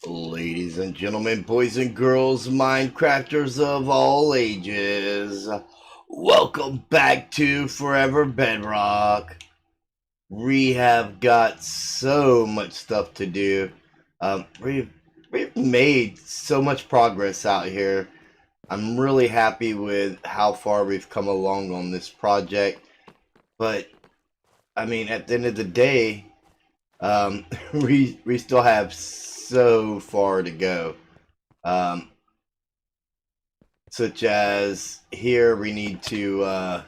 Ladies and gentlemen, boys and girls, Minecrafters of all ages, welcome back to Forever Bedrock. We have got so much stuff to do. We've made so much progress out here. I'm really happy with how far we've come along on this project. But I mean, at the end of the day, we still have so far to go. Um, Such as here, we need to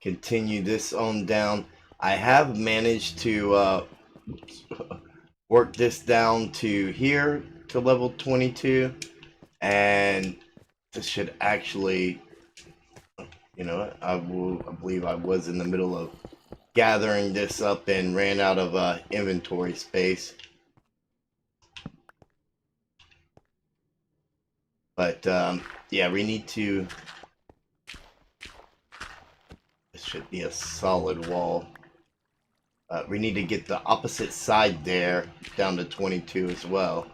continue this on down. I have managed to work this down to here to level 22, and this should actually, I believe I was in the middle of gathering this up and ran out of inventory space. But yeah, we need to. This should be a solid wall. We need to get the opposite side there down to 22 as well.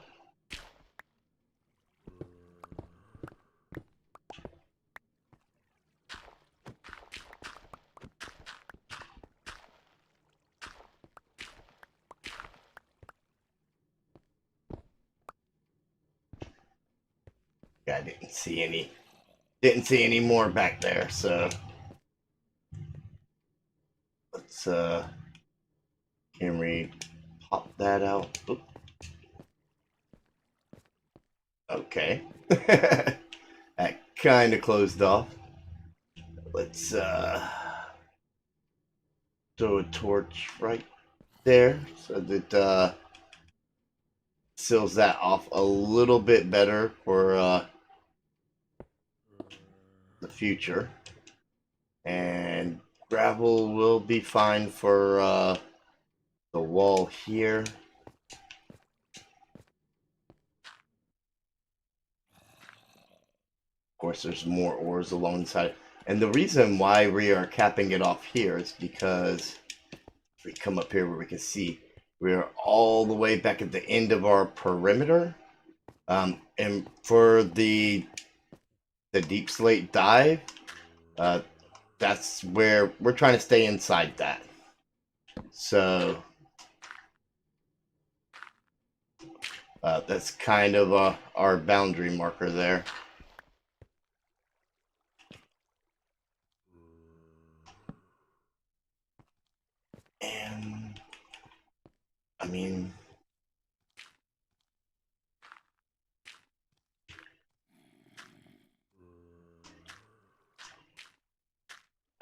I didn't see any more back there, so let's can we pop that out? Oop. Okay. That kind of closed off. Let's throw a torch right there so that seals that off a little bit better for the future. And gravel will be fine for the wall here. Of course, there's more ores alongside. And the reason why we are capping it off here is because if we come up here where we can see, we are all the way back at the end of our perimeter. And for the Deepslate dive, that's where we're trying to stay inside that. So that's kind of our boundary marker there. And I mean,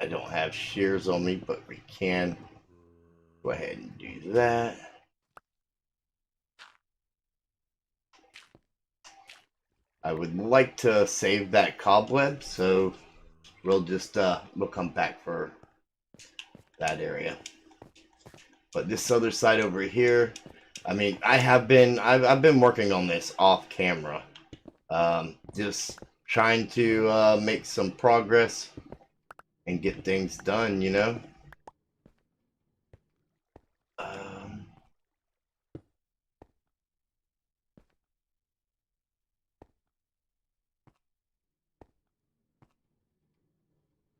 I don't have shears on me, but we can go ahead and do that. I would like to save that cobweb, so we'll just we'll come back for that area. But this other side over here, I mean, I've been working on this off camera, just trying to make some progress and get things done, you know.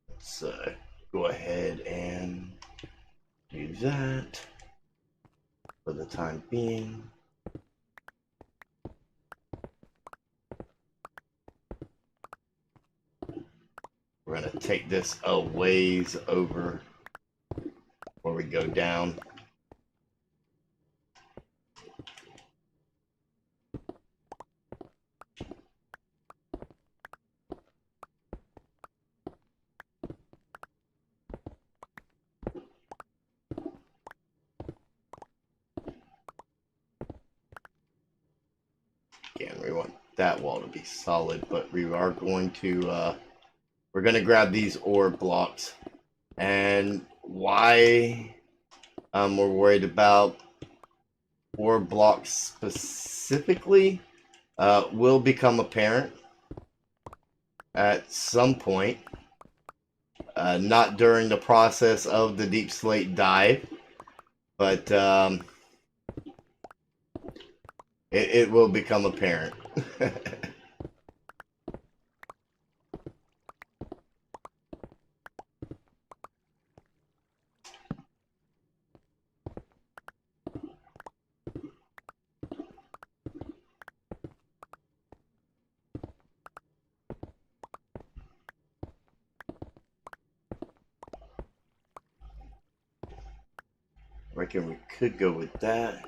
Let's go ahead and do that for the time being. We're going to take this a ways over before we go down. Again, we want that wall to be solid, but we are going to we're going to grab these ore blocks. And why we're worried about ore blocks specifically will become apparent at some point. Not during the process of the Deepslate dive, but It will become apparent. Reckon we could go with that.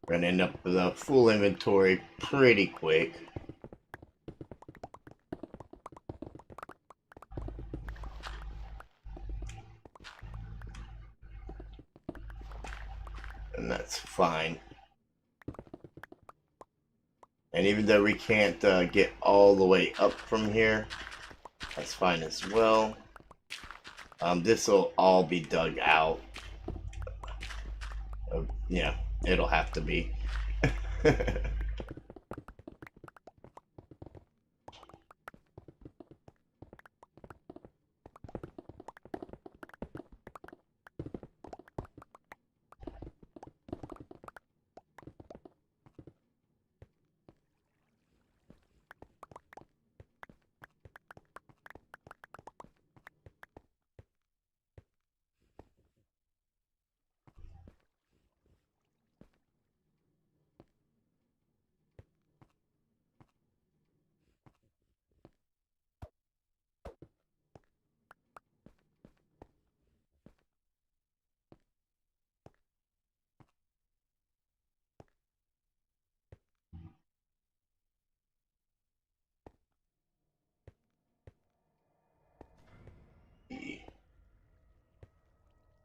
We're gonna end up with a full inventory pretty quick. And that's fine. And even though we can't get all the way up from here, that's fine as well. This will all be dug out. Yeah, it'll have to be.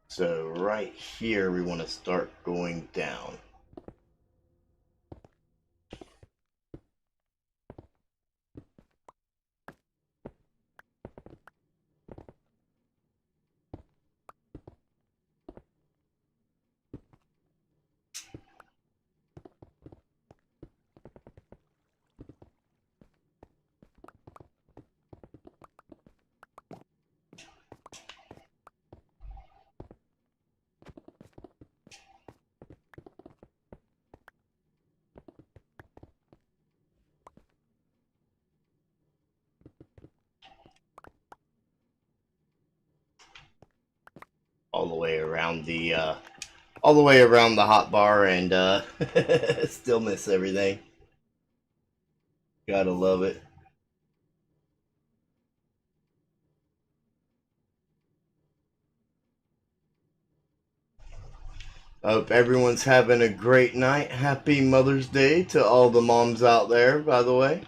So right here we want to start going down. All the way around the hot bar and still miss everything. Gotta love it. Hope everyone's having a great night. Happy Mother's Day to all the moms out there, by the way.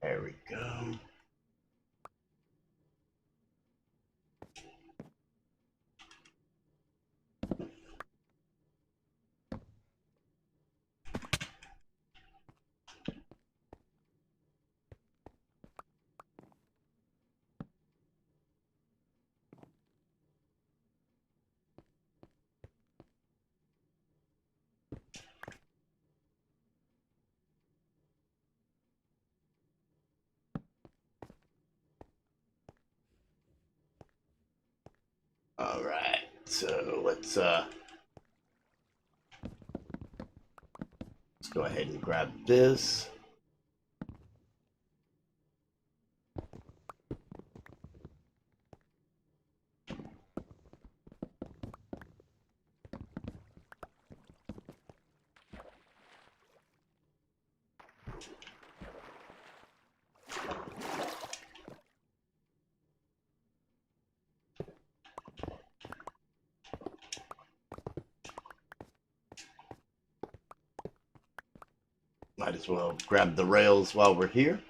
There we go. All right, so let's go ahead and grab this. Might as well grab the rails while we're here.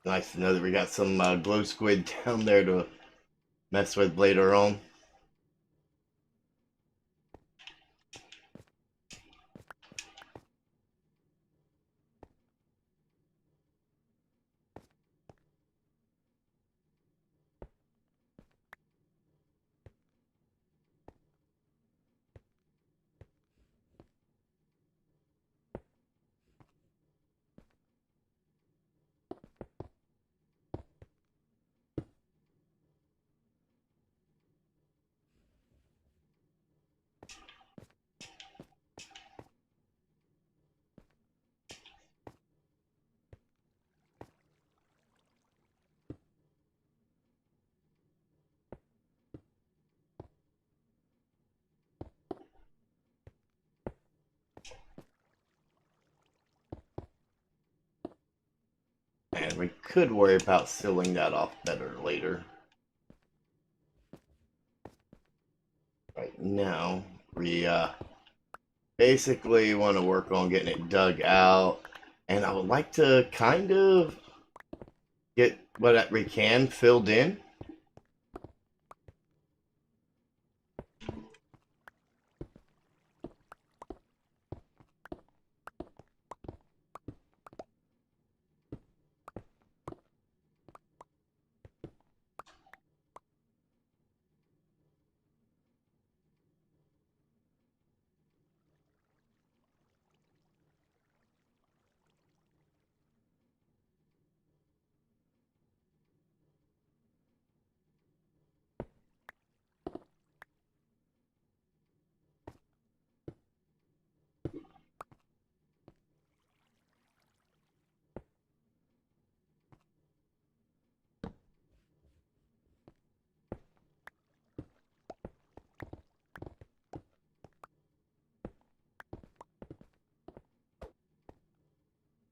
Nice to know that we got some glow squid down there to mess with later on. And we could worry about sealing that off better later. Right now, we basically want to work on getting it dug out. And I would like to kind of get what we can filled in.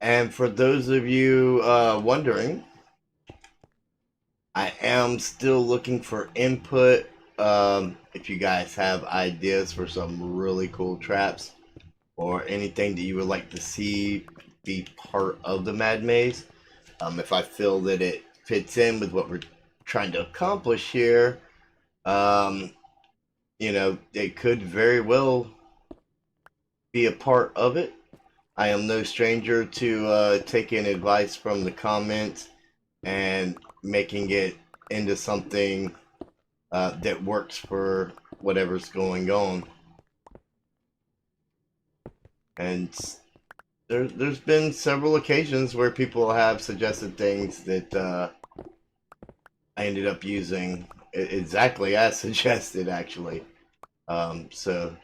And for those of you wondering, I am still looking for input. If you guys have ideas for some really cool traps or anything that you would like to see be part of the Mad Maze, if I feel that it fits in with what we're trying to accomplish here, you know, it could very well be a part of it. I am no stranger to taking advice from the comments and making it into something that works for whatever's going on. And there's been several occasions where people have suggested things that I ended up using exactly as suggested, actually. So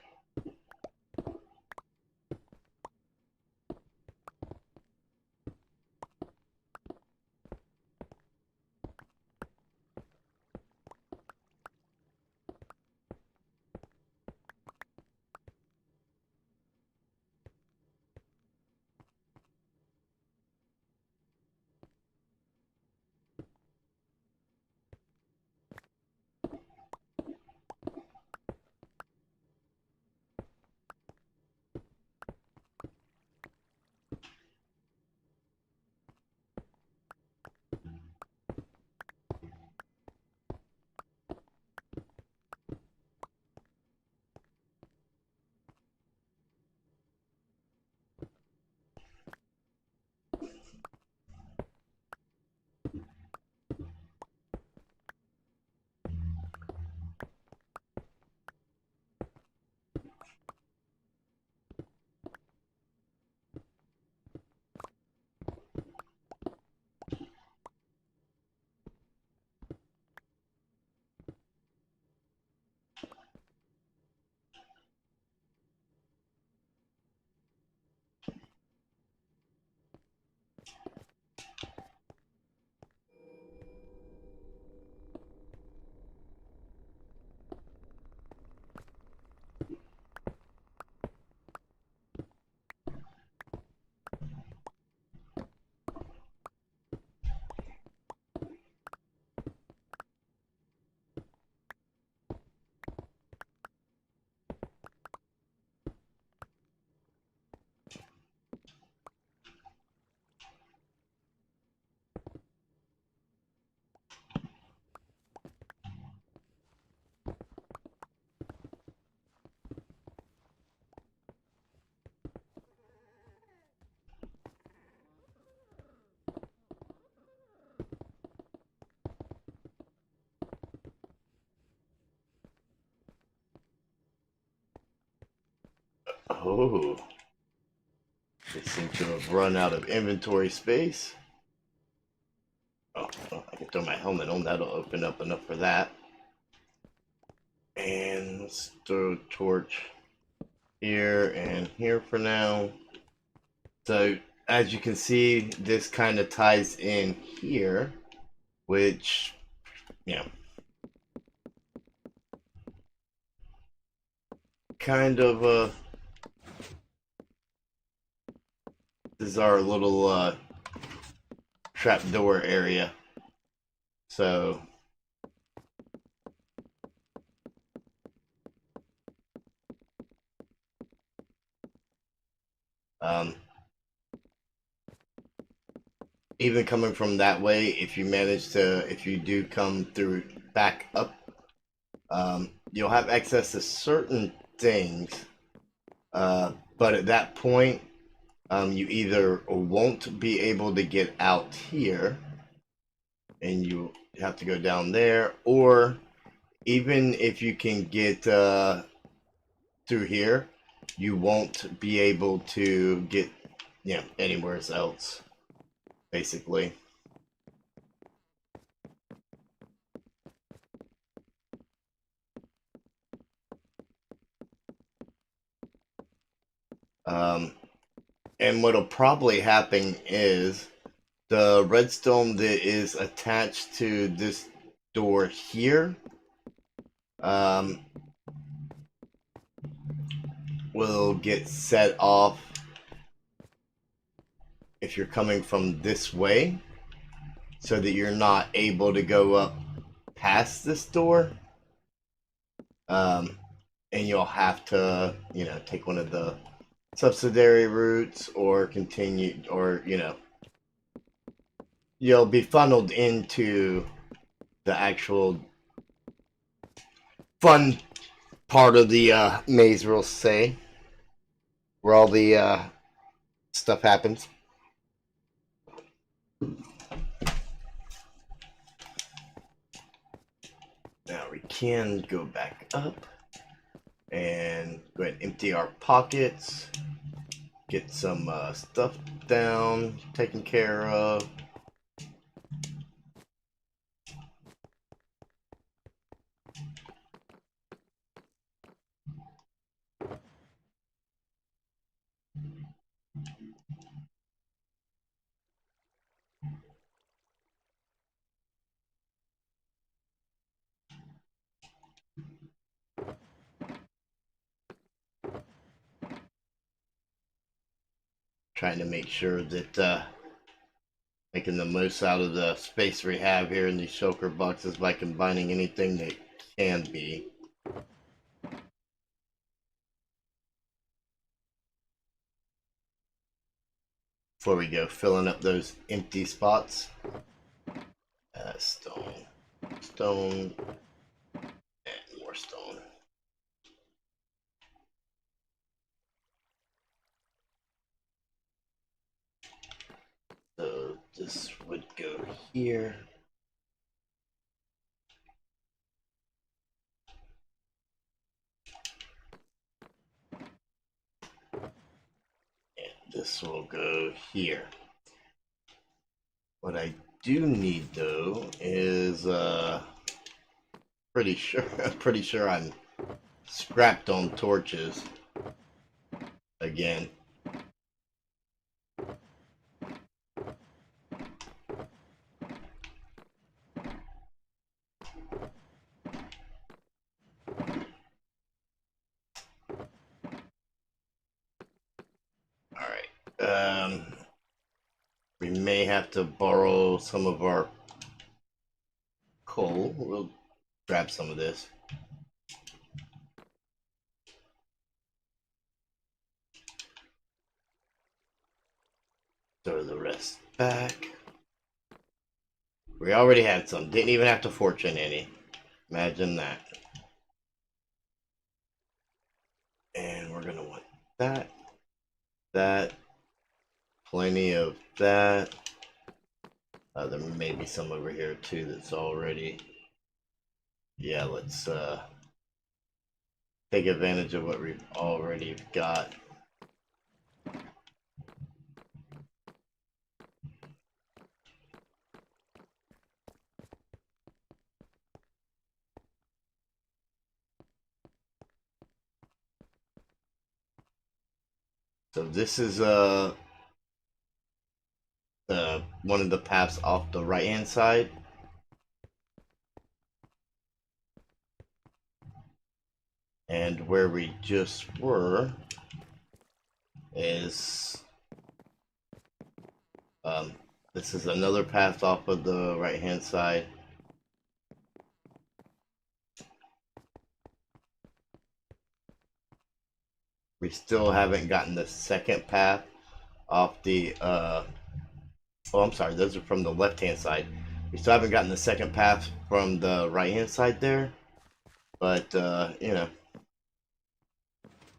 Oh, they seem to have run out of inventory space. Oh, well, I can throw my helmet on. That'll open up enough for that. And let's throw a torch here and here for now. So as you can see, this kind of ties in here, which, you know, kind of this is our little trapdoor area. So even coming from that way, if you do come through back up, you'll have access to certain things, but at that point, you either won't be able to get out here, and you have to go down there, or even if you can get through here, you won't be able to get, you know, anywhere else, basically. And what'll probably happen is the redstone that is attached to this door here will get set off if you're coming from this way, so that you're not able to go up past this door. And you'll have to, you know, take one of the subsidiary routes or continue, or, you know, you'll be funneled into the actual fun part of the maze, we'll say, where all the stuff happens. Now we can go back up and go ahead and empty our pockets, get some stuff down, taken care of. Trying to make sure that making the most out of the space we have here in these shulker boxes by combining anything that can be. Before we go filling up those empty spots. Stone, stone, and more stone. So this would go here. And this will go here. What I do need though is pretty sure I'm scrapped on torches again. We may have to borrow some of our coal. We'll grab some of this. Throw the rest back. We already had some. Didn't even have to fortune any. Imagine that. And we're gonna want that. That. Plenty of that. There may be some over here too that's already. Yeah, let's take advantage of what we've already got. So this is one of the paths off the right hand side. And where we just were is this is another path off of the right hand side. We still haven't gotten the second path off the oh, I'm sorry, those are from the left hand side. We still haven't gotten the second path from the right hand side there, but you know,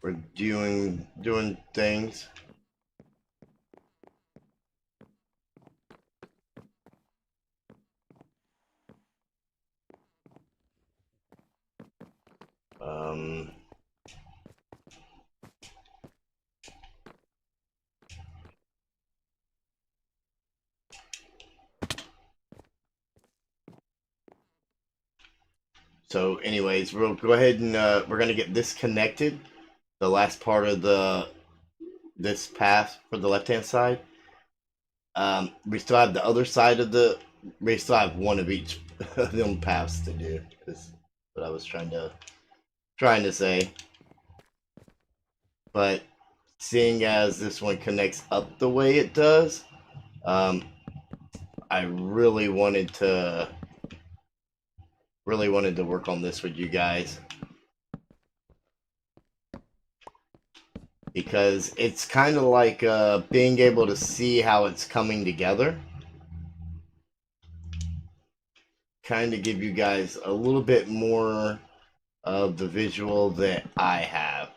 we're doing things. So anyways, we'll go ahead and we're gonna get this connected, the last part of this path for the left hand side. We still have the other side of we still have one of each of them paths to do, is what I was trying to say. But seeing as this one connects up the way it does, I really wanted to work on this with you guys, because it's kind of like being able to see how it's coming together, kind of give you guys a little bit more of the visual that I have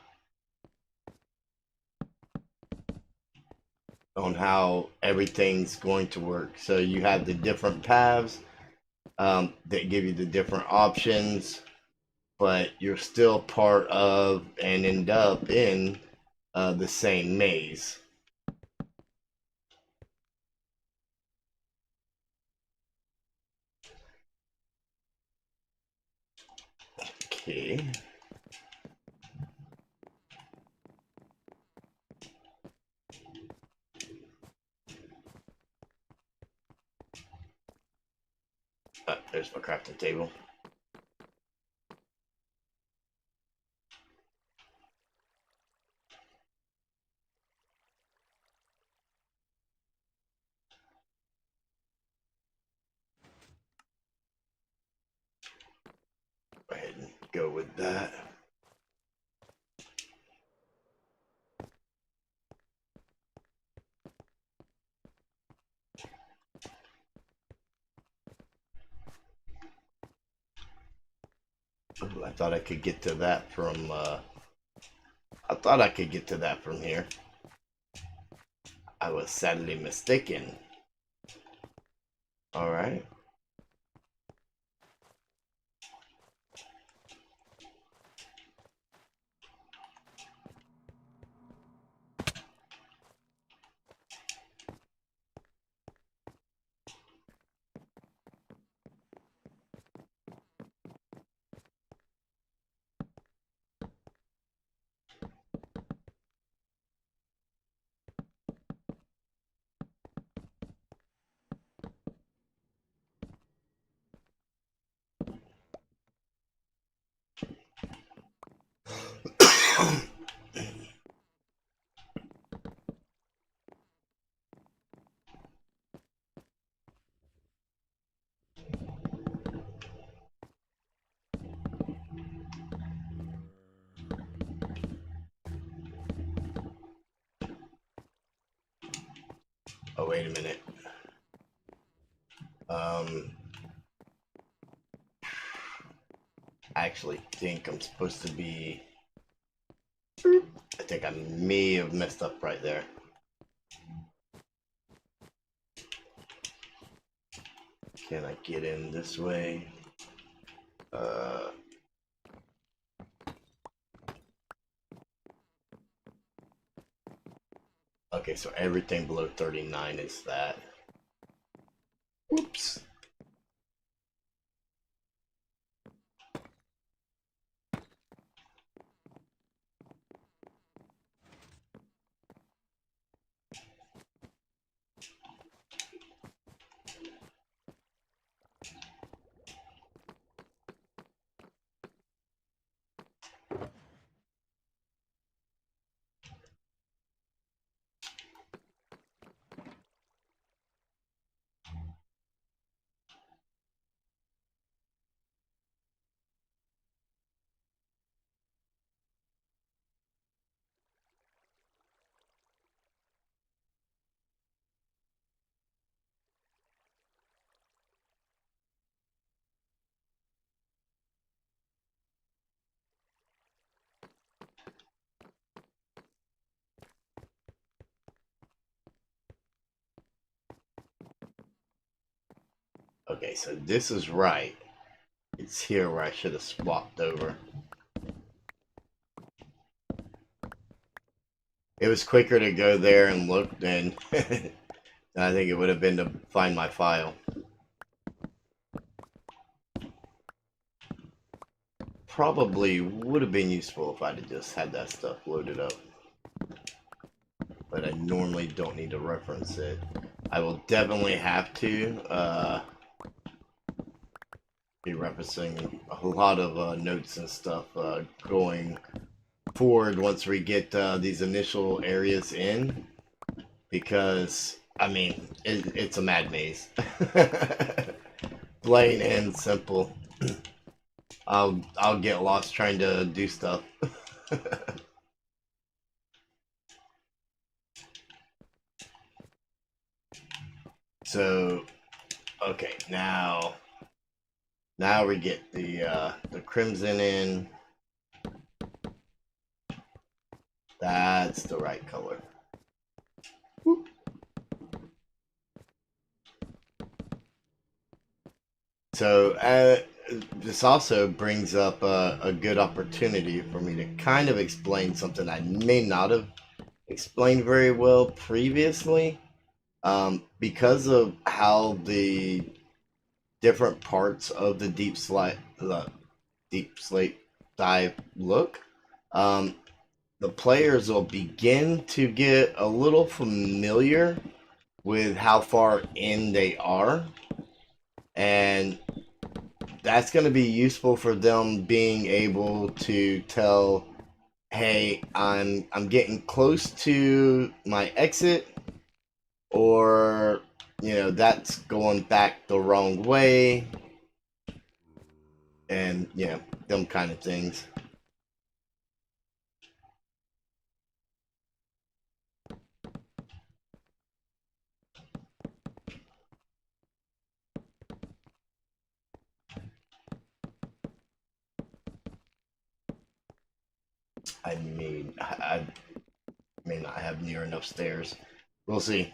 on how everything's going to work. So you have the different paths that give you the different options, but you're still part of and end up in the same maze. Okay. There's my crafting table. Go ahead and go with that. Ooh, I thought I could get to that from here. I was sadly mistaken. All right. Oh, wait a minute. I actually think I'm supposed to be... I think I may have messed up right there. Can I get in this way? Okay, so everything below 39 is that. Whoops. Okay, so this is right. It's here where I should have swapped over. It was quicker to go there and look than I think it would have been to find my file. Probably would have been useful if I'd have just had that stuff loaded up. But I normally don't need to reference it. I will definitely have to be referencing a lot of notes and stuff going forward once we get these initial areas in, because I mean it's a mad maze. Plain and simple. I'll get lost trying to do stuff. So okay, now we get the crimson in. That's the right color. Whoop. So this also brings up a good opportunity for me to kind of explain something I may not have explained very well previously, because of how the different parts of the deep slate dive look. The players will begin to get a little familiar with how far in they are, and that's going to be useful for them being able to tell, hey, I'm getting close to my exit, or that's going back the wrong way, and them kind of things. I mean, I may not have near enough stairs. We'll see.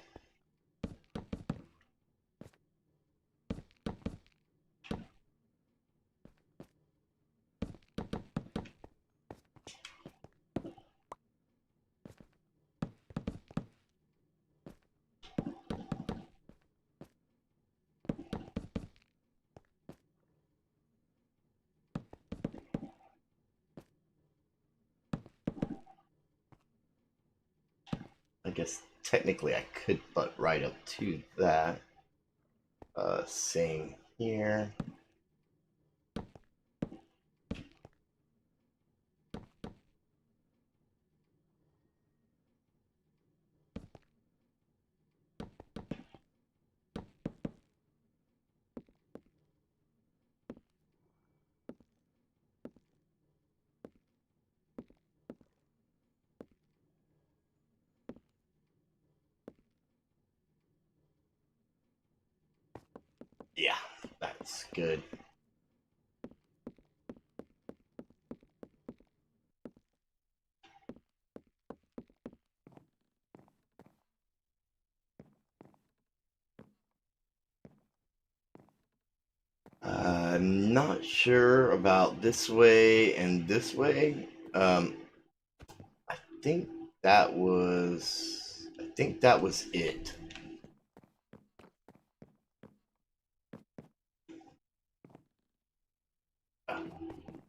I guess technically I could butt right up to that. Same here. Yeah, that's good. Not sure about this way and this way. I think that was it.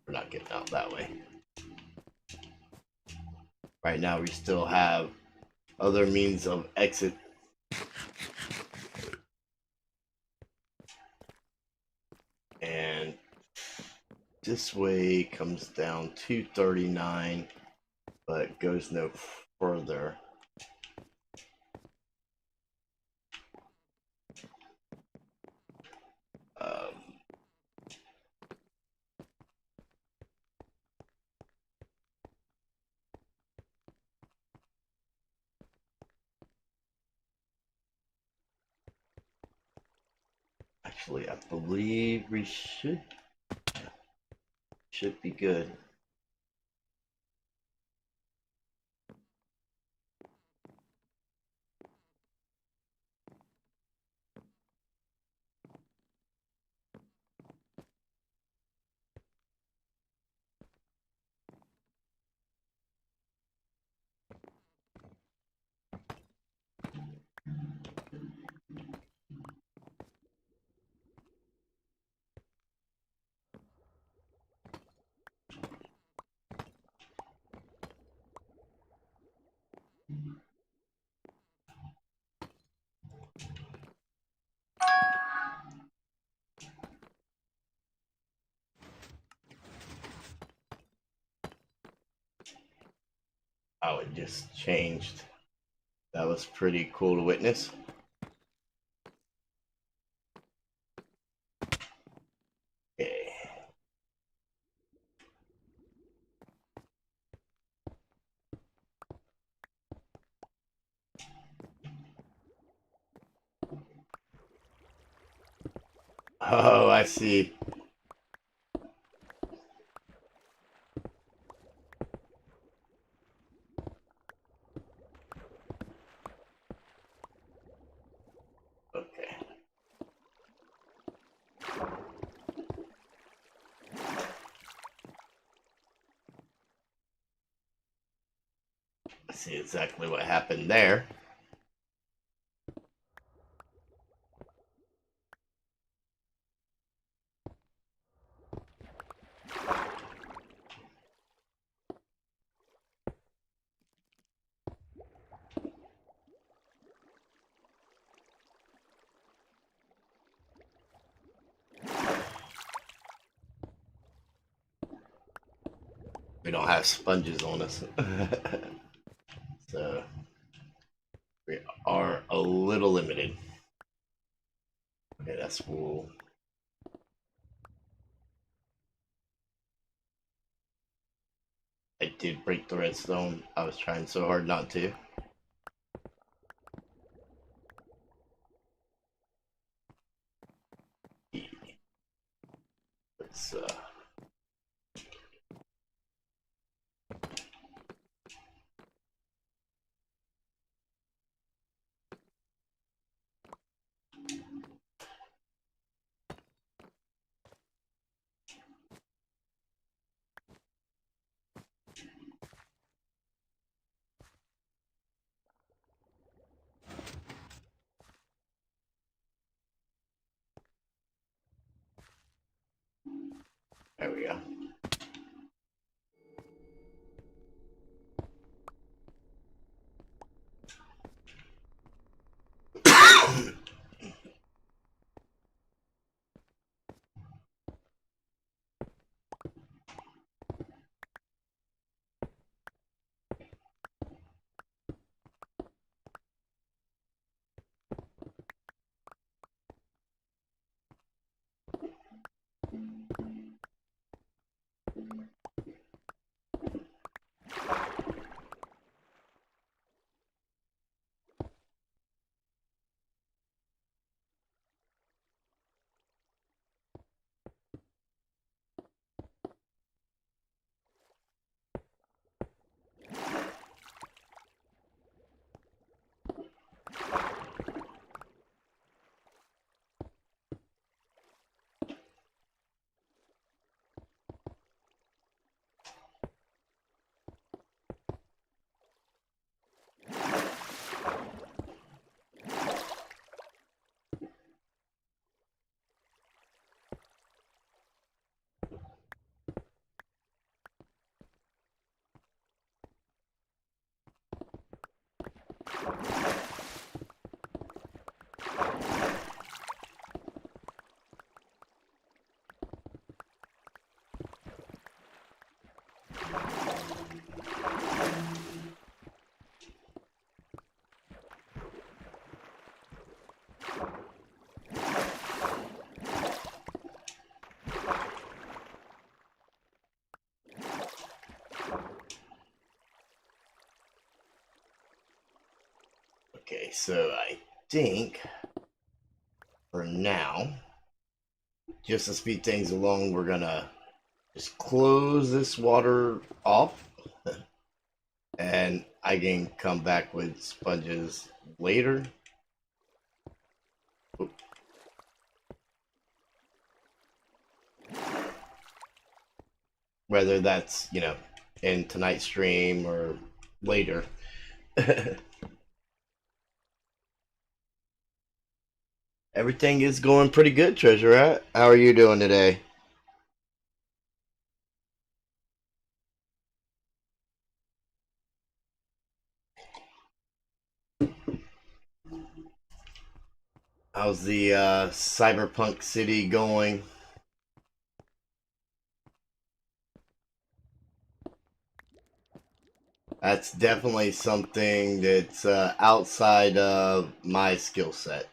We're not getting out that way. Right now, we still have other means of exit. And this way comes down to 39, but goes no further. Actually, I believe we should be good. Oh, it just changed. That was pretty cool to witness. Okay. Oh, I see. Okay. I see exactly what happened there. We don't have sponges on us. So we are a little limited. Okay, that's cool. I did break the redstone. I was trying so hard not to. Let's there we go. Okay, so I think for now, just to speed things along, we're gonna just close this water off and I can come back with sponges later. Whether that's, in tonight's stream or later. Everything is going pretty good, Treasure Rat. How are you doing today? How's the cyberpunk city going? That's definitely something that's outside of my skill set.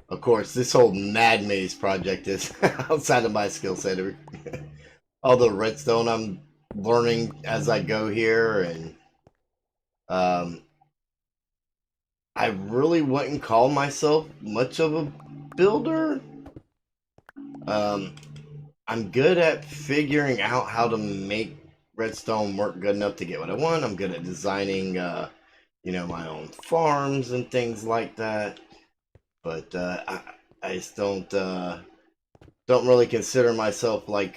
Of course, this whole Mad Maze project is outside of my skill set. All the redstone I'm learning as I go here, and um, I really wouldn't call myself much of a builder. Um, I'm good at figuring out how to make redstone work good enough to get what I want. I'm good at designing, my own farms and things like that. But I just don't really consider myself like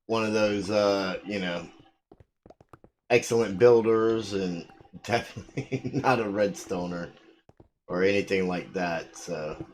one of those excellent builders, and definitely not a redstoner or anything like that. So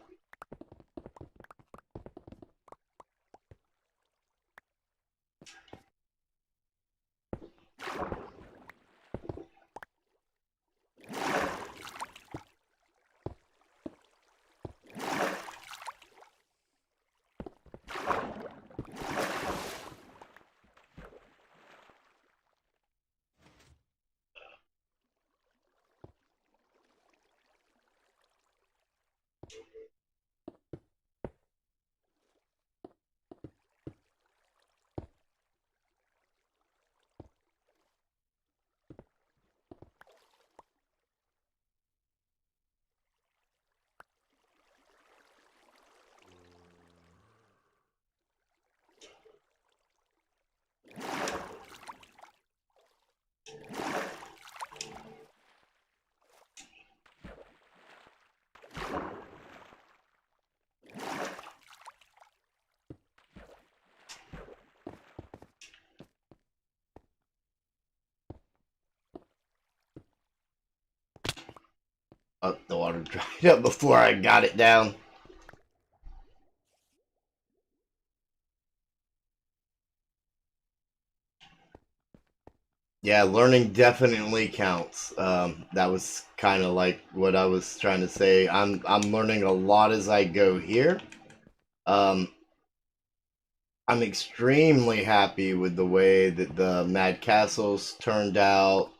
the water dried up before I got it down. Yeah, learning definitely counts. That was kind of like what I was trying to say. I'm learning a lot as I go here. Um, I'm extremely happy with the way that the Mad Castles turned out.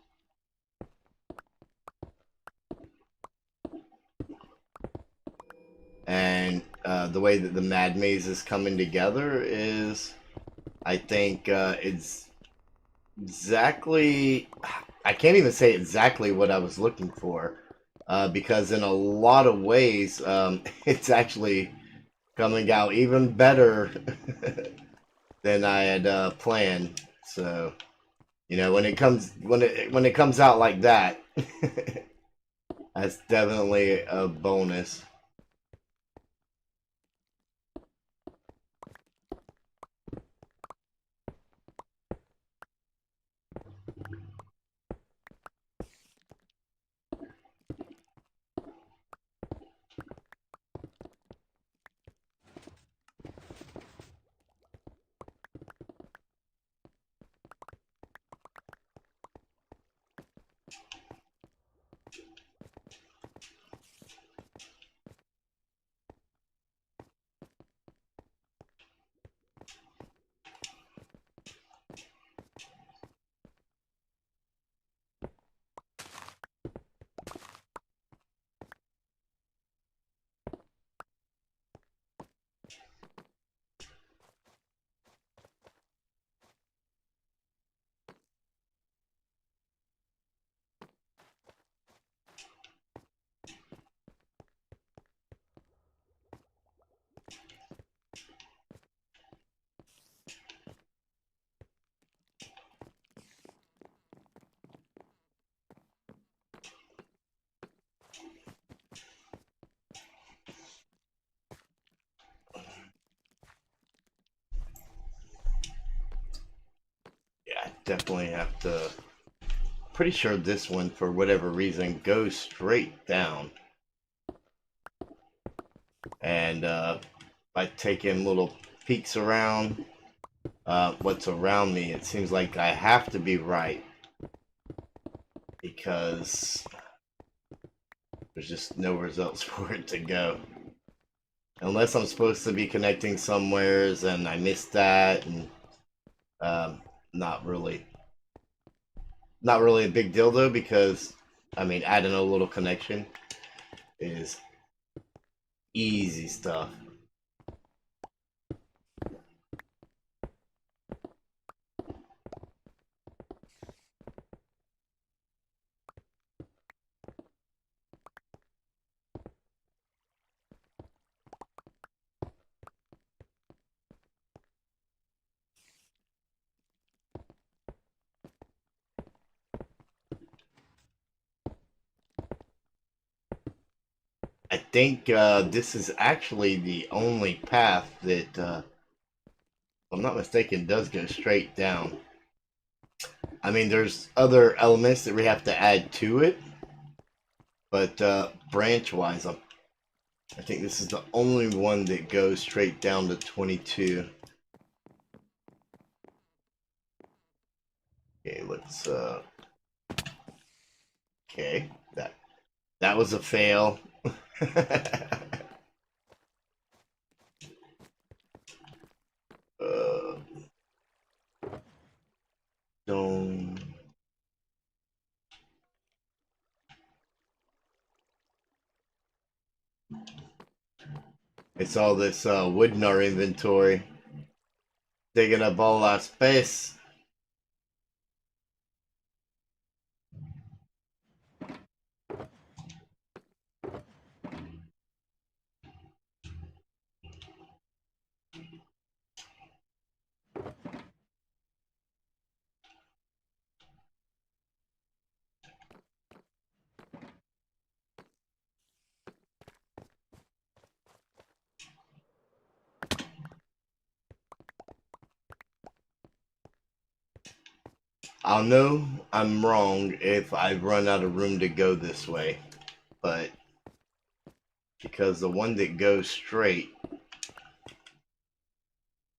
And the way that the Mad Maze is coming together is, I think, it's exactly. I can't even say exactly what I was looking for, because in a lot of ways, it's actually coming out even better than I had planned. So, when it comes out like that, that's definitely a bonus. Yeah, I definitely have to. Pretty sure this one, for whatever reason, goes straight down. And by taking little peeks around, what's around me, it seems like I have to be right because there's just nowhere else for it to go. Unless I'm supposed to be connecting somewheres and I missed that, and not really a big deal though, because I mean adding a little connection is easy stuff. I think this is actually the only path that, if I'm not mistaken, does go straight down. I mean, there's other elements that we have to add to it, but branch-wise, I think this is the only one that goes straight down to 22. Okay, let's okay, that was a fail. Don't. It's all this wood in our inventory, taking up all our space. I'll know I'm wrong if I run out of room to go this way, but because the one that goes straight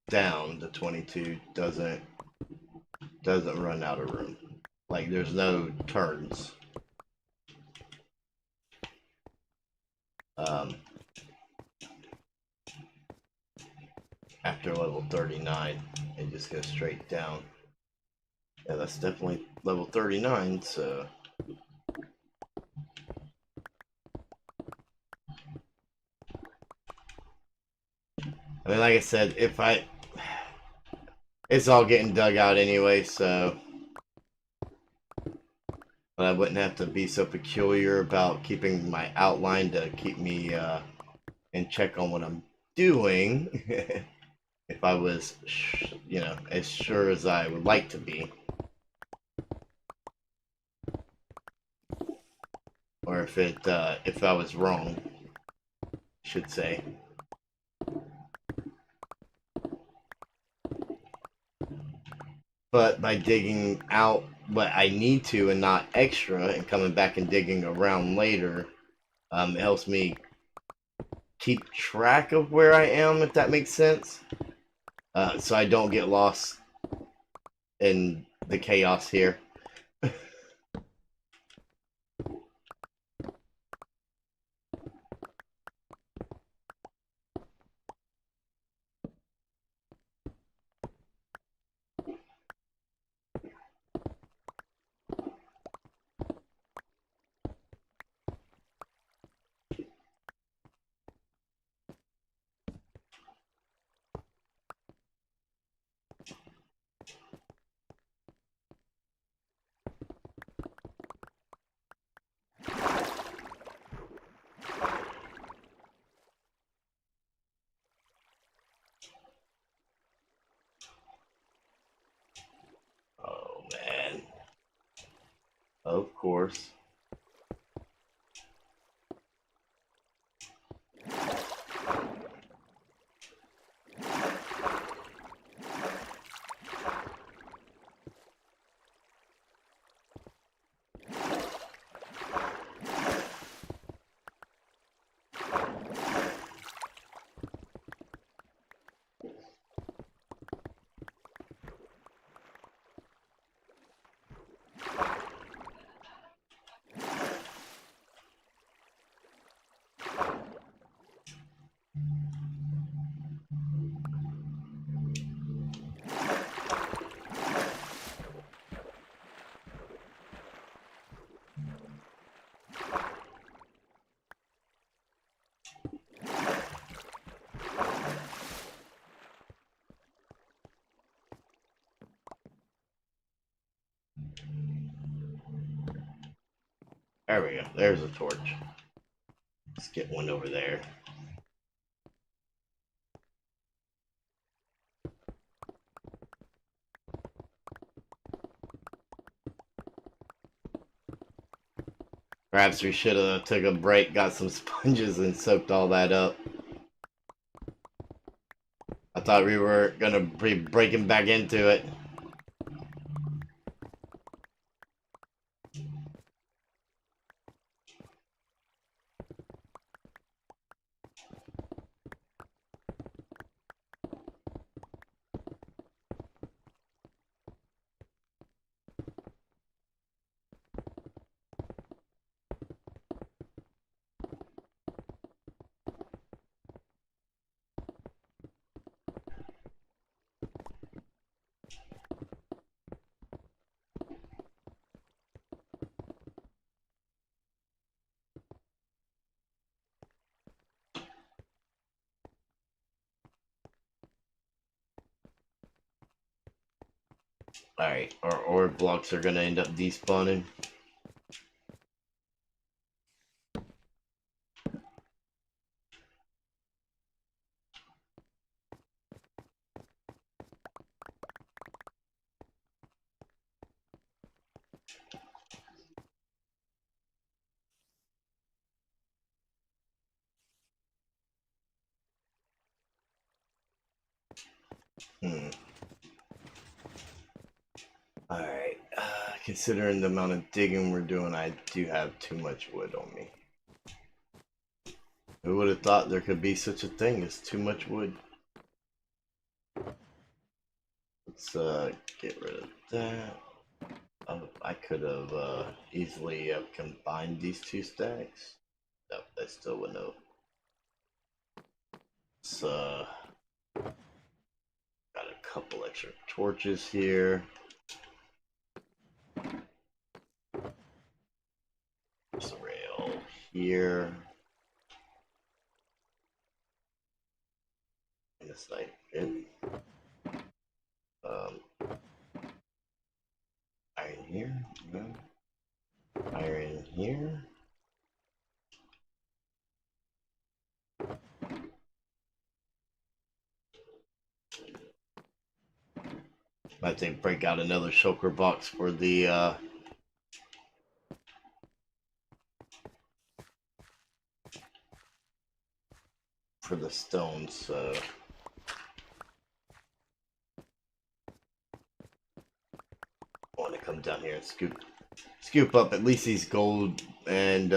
down to 22 doesn't run out of room. Like there's no turns. After level 39, it just goes straight down. Yeah, that's definitely level 39, so I mean, like I said, it's all getting dug out anyway, so but I wouldn't have to be so peculiar about keeping my outline to keep me in check on what I'm doing. If I was, as sure as I would like to be, or if I was wrong, I should say. But by digging out what I need to and not extra, and coming back and digging around later, it helps me keep track of where I am, if that makes sense. So I don't get lost in the chaos here. Oh man. Of course. There we go. There's a torch. Let's get one over there. Perhaps we should have took a break, got some sponges, and soaked all that up. I thought we were gonna be breaking back into it. Alright, our ore blocks are gonna end up despawning. Alright, considering the amount of digging we're doing, I do have too much wood on me. Who would have thought there could be such a thing as too much wood? Let's get rid of that. I could have easily combined these two stacks. Nope, that still wouldn't have. Let's got a couple extra torches here. There's a rail here. And it's like it. Iron here. No. Iron here. I think break out another shulker box for the stones. So I want to come down here and scoop up at least these gold and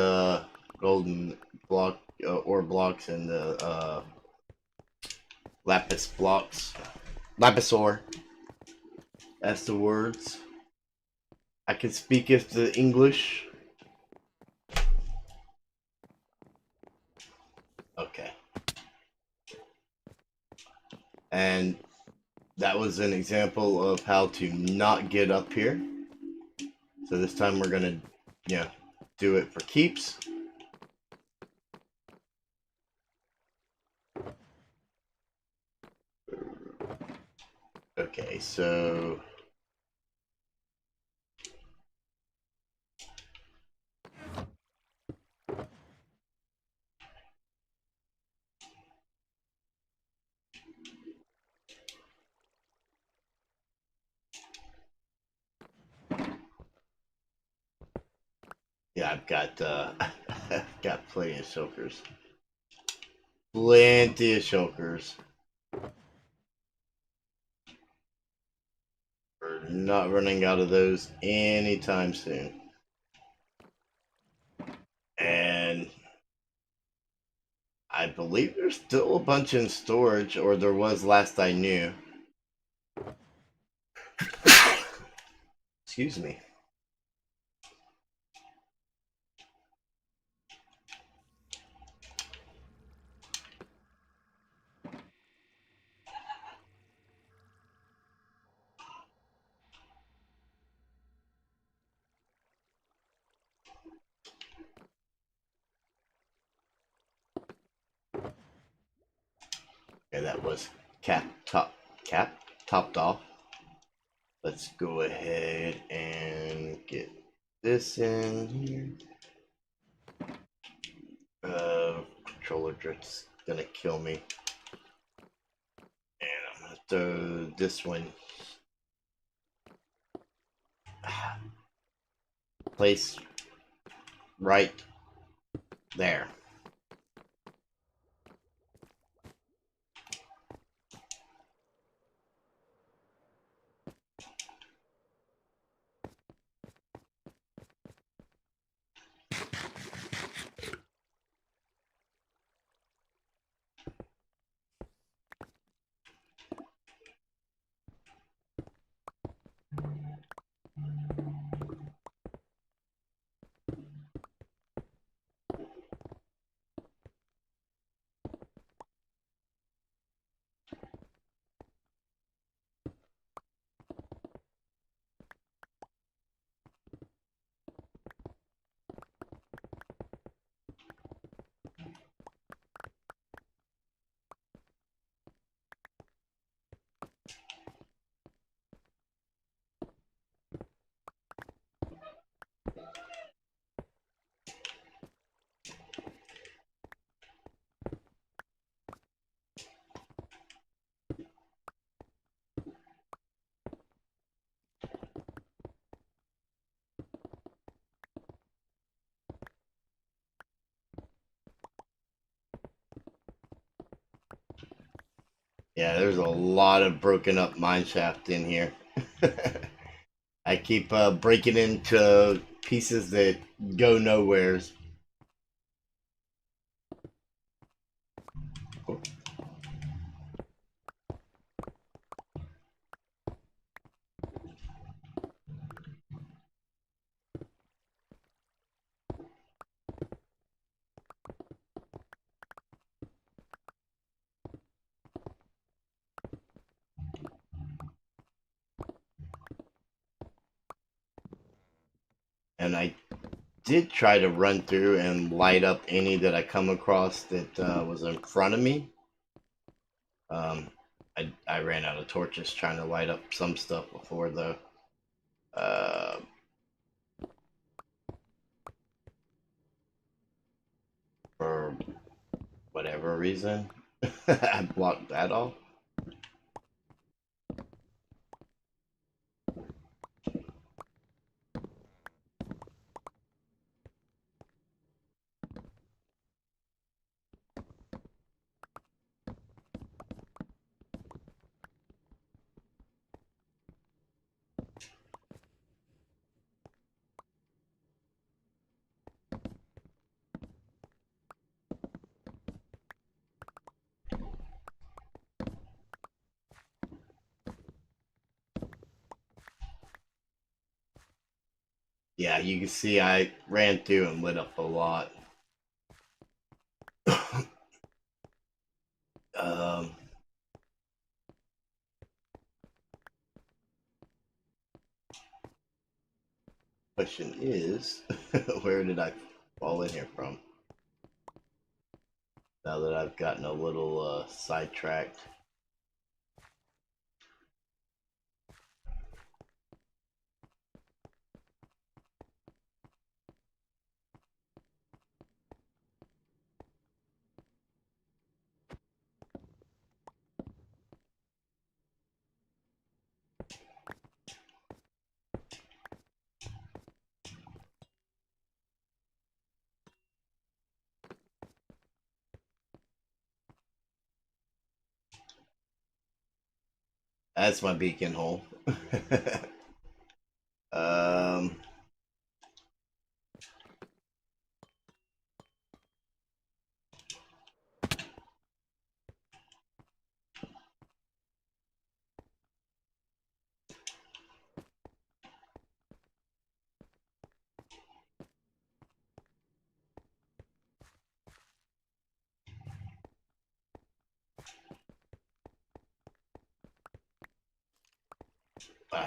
golden block ore blocks and the lapis blocks. Lapis ore. That's the words. I can speak if the English. Okay. And that was an example of how to not get up here. So this time we're gonna, do it for keeps. Okay, so yeah, I've got I've got plenty of shulkers. Plenty of shulkers. We're not running out of those anytime soon. And I believe there's still a bunch in storage, or there was last I knew. Excuse me. Okay, that was topped off. Let's go ahead and get this in here. Controller drift's gonna kill me. And I'm gonna throw this one. Place right there. Yeah, there's a lot of broken up mineshaft in here. I keep breaking into pieces that go nowheres. And I did try to run through and light up any that I come across that was in front of me. Um, I ran out of torches trying to light up some stuff before though. For whatever reason, I blocked that off. Yeah, you can see I ran through and lit up a lot. um, Question is, where did I fall in here from? Now that I've gotten a little sidetracked. That's my beacon hole. um,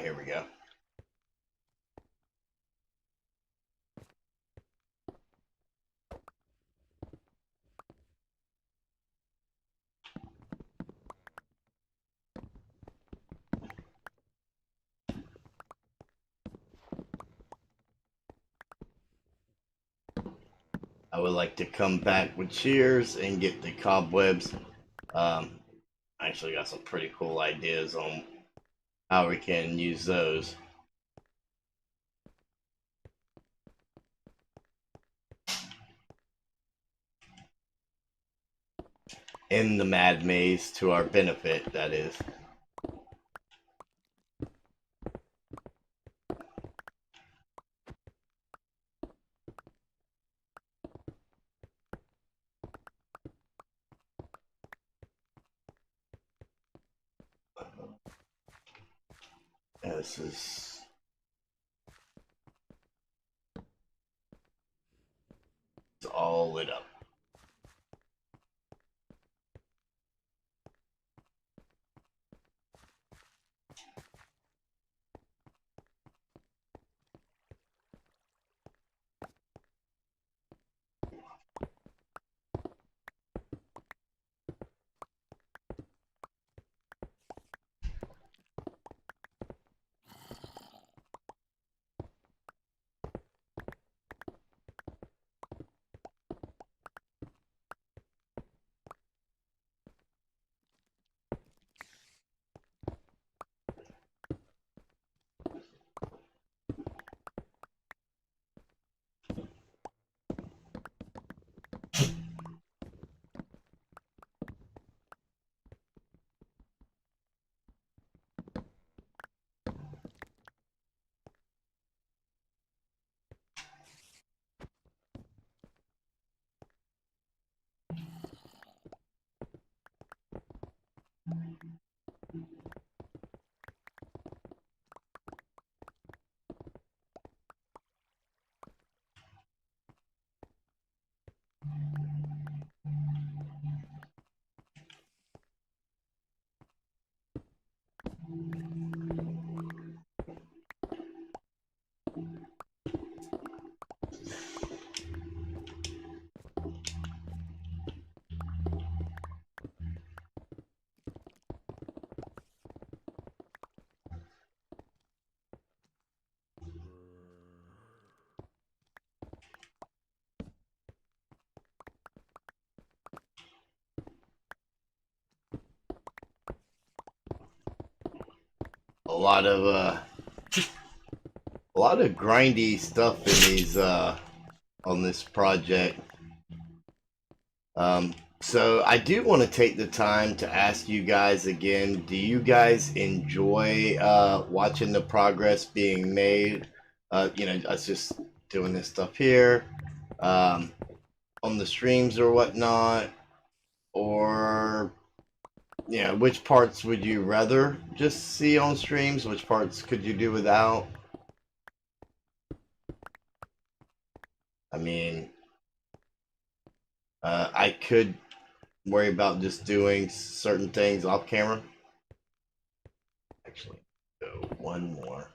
Here we go. I would like to come back with shears and get the cobwebs. I actually got some pretty cool ideas on how we can use those. In the Mad Maze to our benefit, that is. This is all lit up. A lot of grindy stuff in these on this project. So I do want to take the time to ask you guys again, do you guys enjoy watching the progress being made? Us just doing this stuff here on the streams or whatnot, or which parts would you rather just see on streams? Which parts could you do without? I mean, I could worry about just doing certain things off camera. Actually, go one more.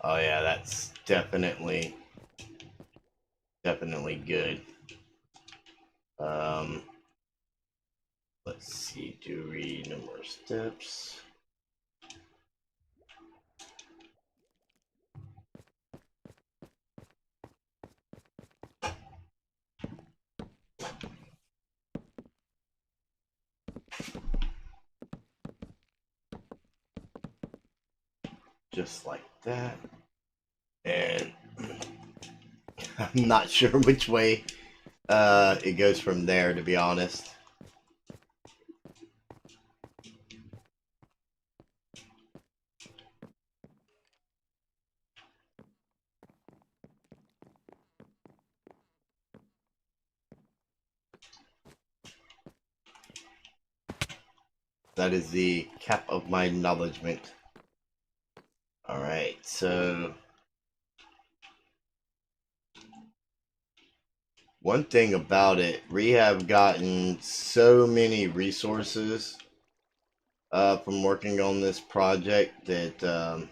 Oh yeah, that's definitely good. Um, let's see, do read no more steps. Just like that. And I'm not sure which way it goes from there, to be honest. that is the cap of my acknowledgement. Alright, so one thing about it, we have gotten so many resources from working on this project that I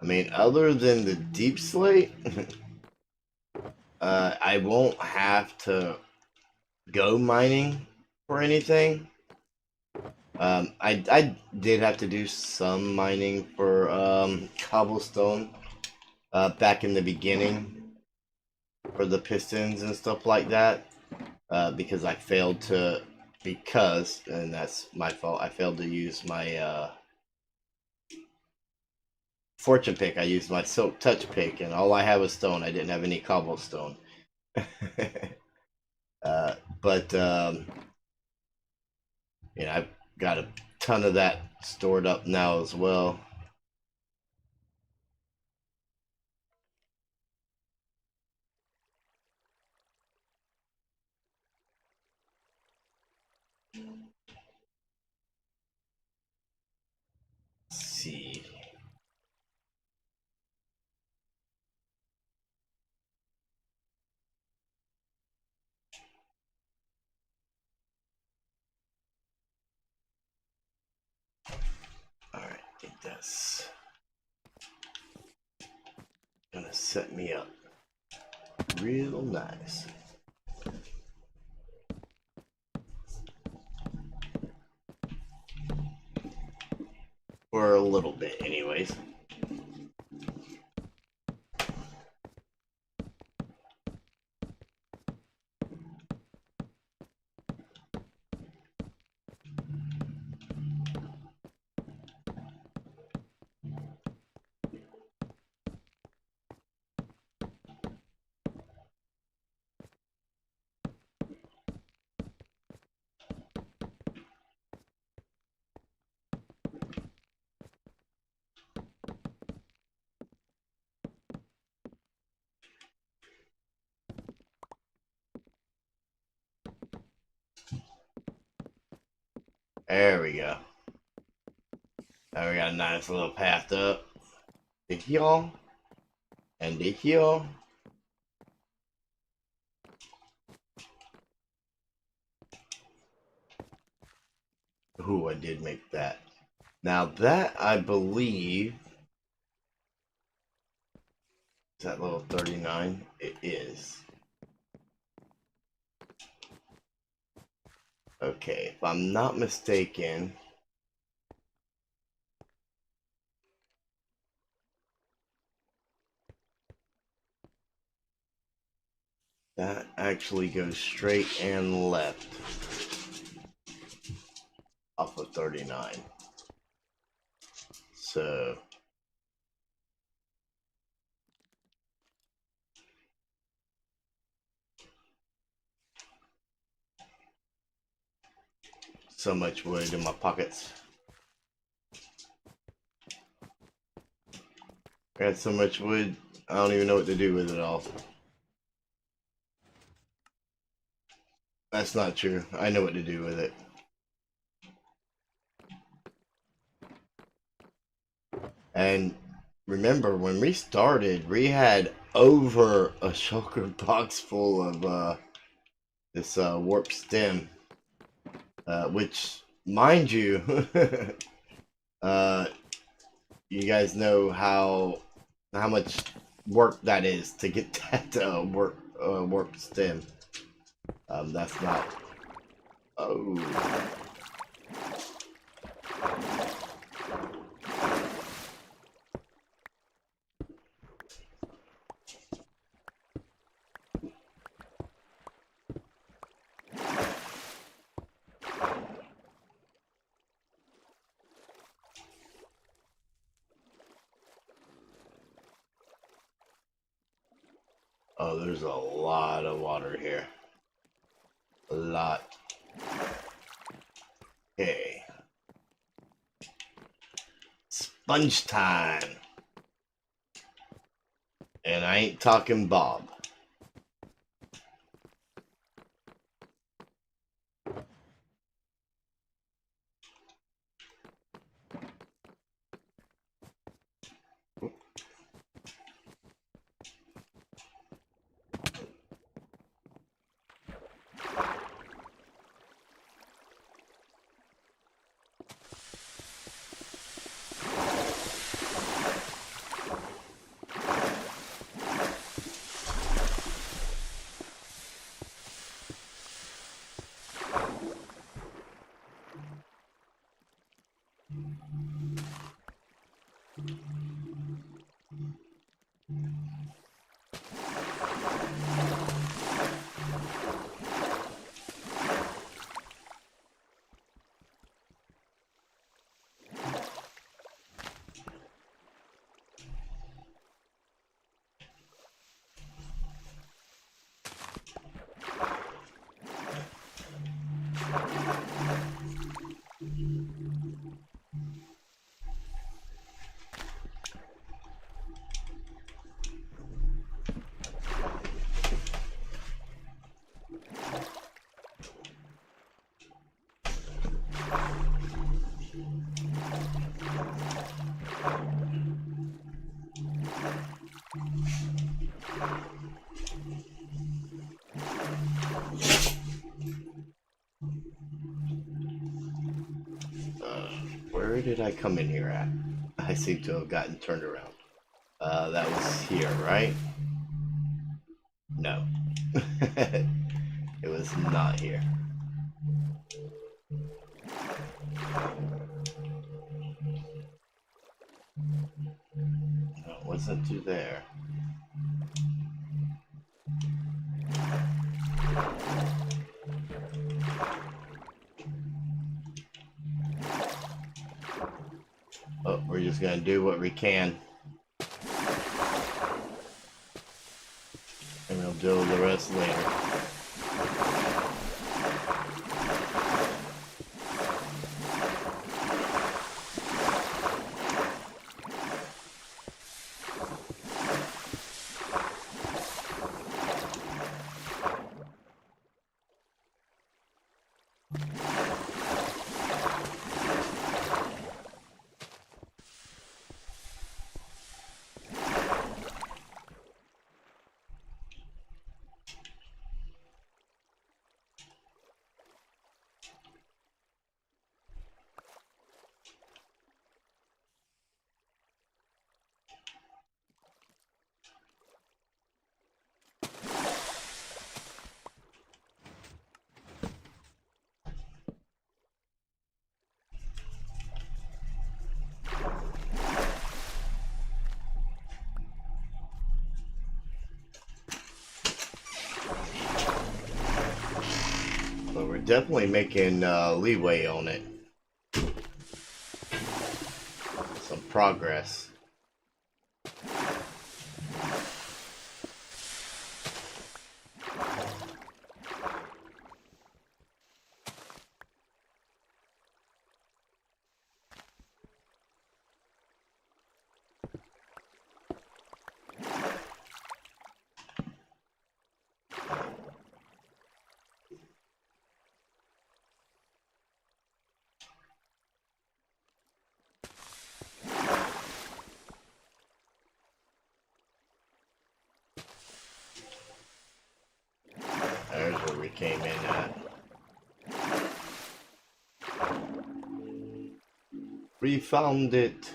mean, other than the Deepslate, I won't have to go mining for anything. I did have to do some mining for cobblestone back in the beginning for the pistons and stuff like that because I failed to and that's my fault. I failed to use my fortune pick. I used my silk touch pick, and all I had was stone. I didn't have any cobblestone. But you know, I've got a ton of that stored up now as well. Let's see. All right, I think that's gonna set me up real nice. For a little bit, anyways. There we go. Now we got a nice little path up to here and to here. Ooh, I did make that. Now that I believe is that level 39? It is. Okay, if I'm not mistaken, that actually goes straight and left off of 39. So much wood in my pockets. I got so much wood, I don't even know what to do with it all. That's not true. I know what to do with it. And remember, when we started, we had over a shulker box full of this warp stem, which, mind you, you guys know how much work that is to get that warp stem. That's not. Oh. Oh, there's a lot of water here. A lot. Okay. Sponge time. And I ain't talking Bob. did I come in here at? I seem to have gotten turned around. That was here, right? No. It was not here. No, it wasn't through there. Oh, we're just gonna do what we can. And we'll deal with the rest later. But we're definitely making leeway on it. Some progress. There's where we came in at. We found it.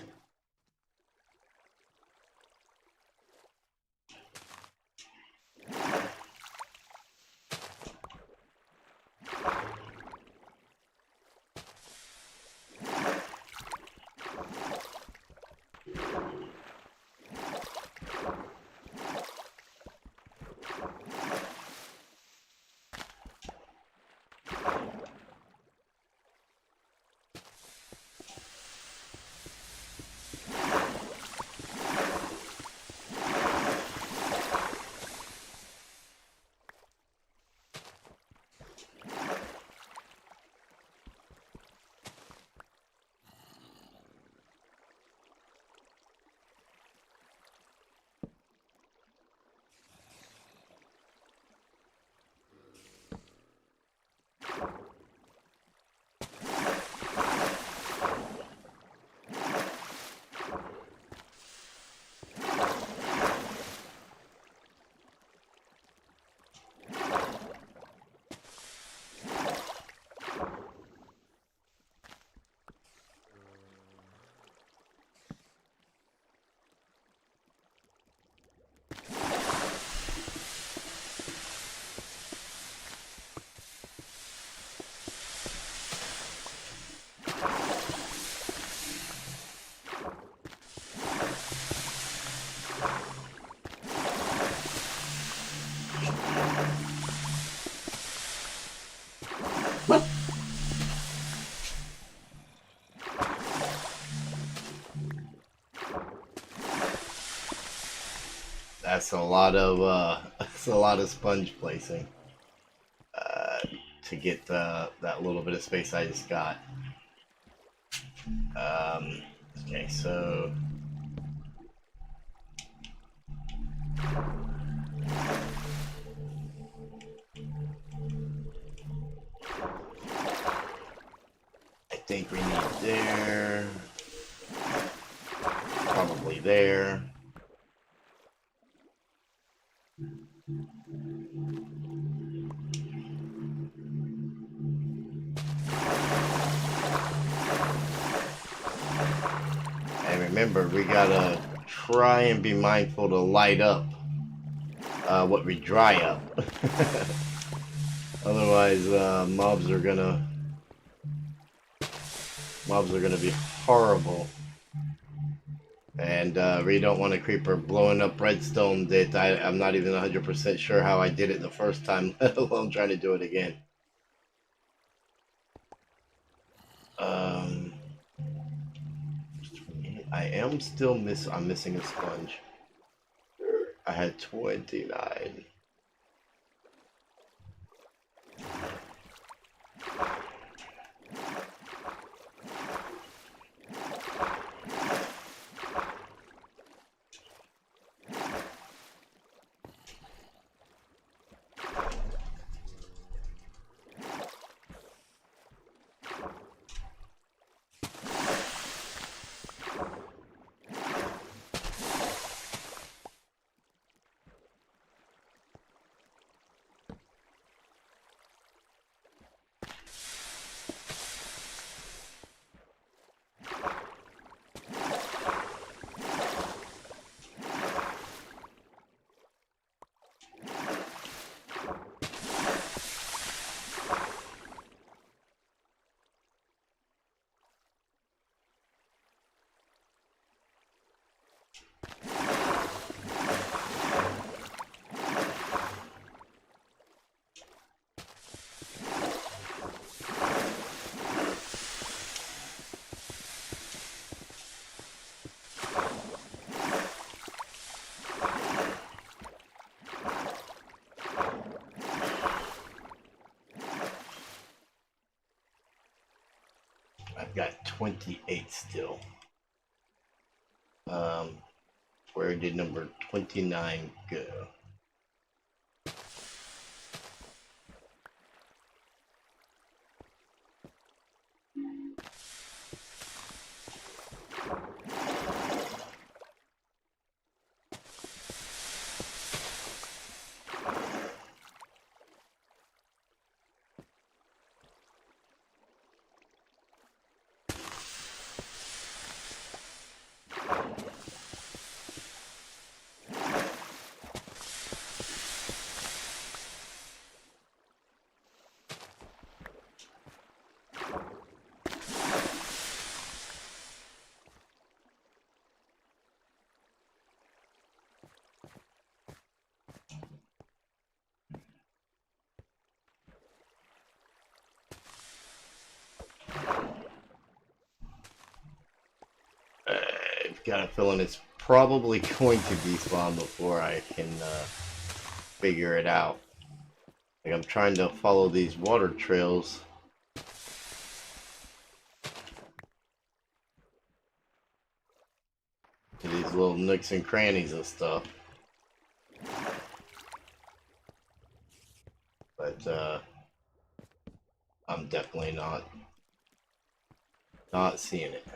That's a lot of that's a lot of sponge placing to get that little bit of space I just got. Okay, so I think we need there, probably there. remember, we gotta try and be mindful to light up what we dry up. Otherwise, mobs are gonna be horrible. And we don't want a creeper blowing up redstone that I'm not even 100% sure how I did it the first time, let alone trying to do it again. I am still I'm missing a sponge. I had 29. I've got 28 still. Where did number 29 go? I've got a feeling it's probably going to despawn before I can figure it out. Like, I'm trying to follow these water trails. To these little nooks and crannies and stuff. But I'm definitely not seeing it.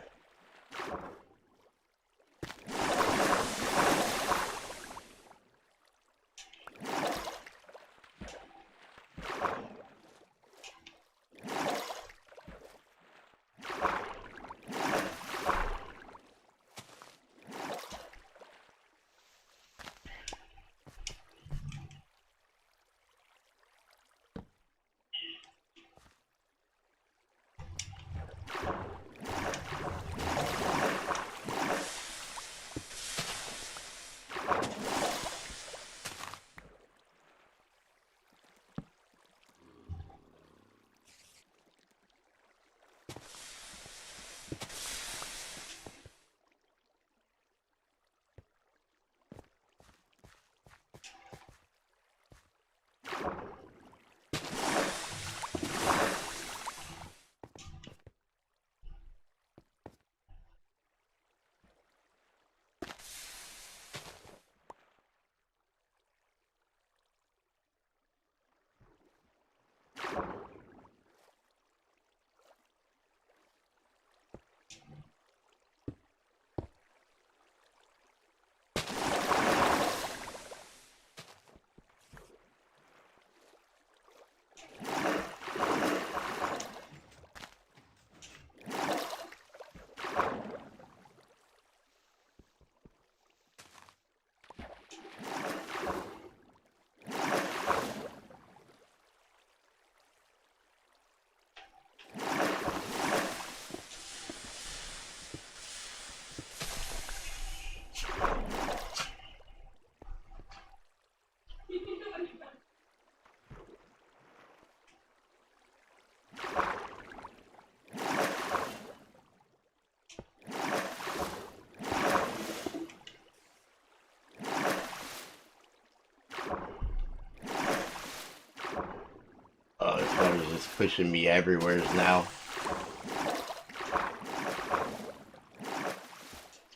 pushing me everywhere now.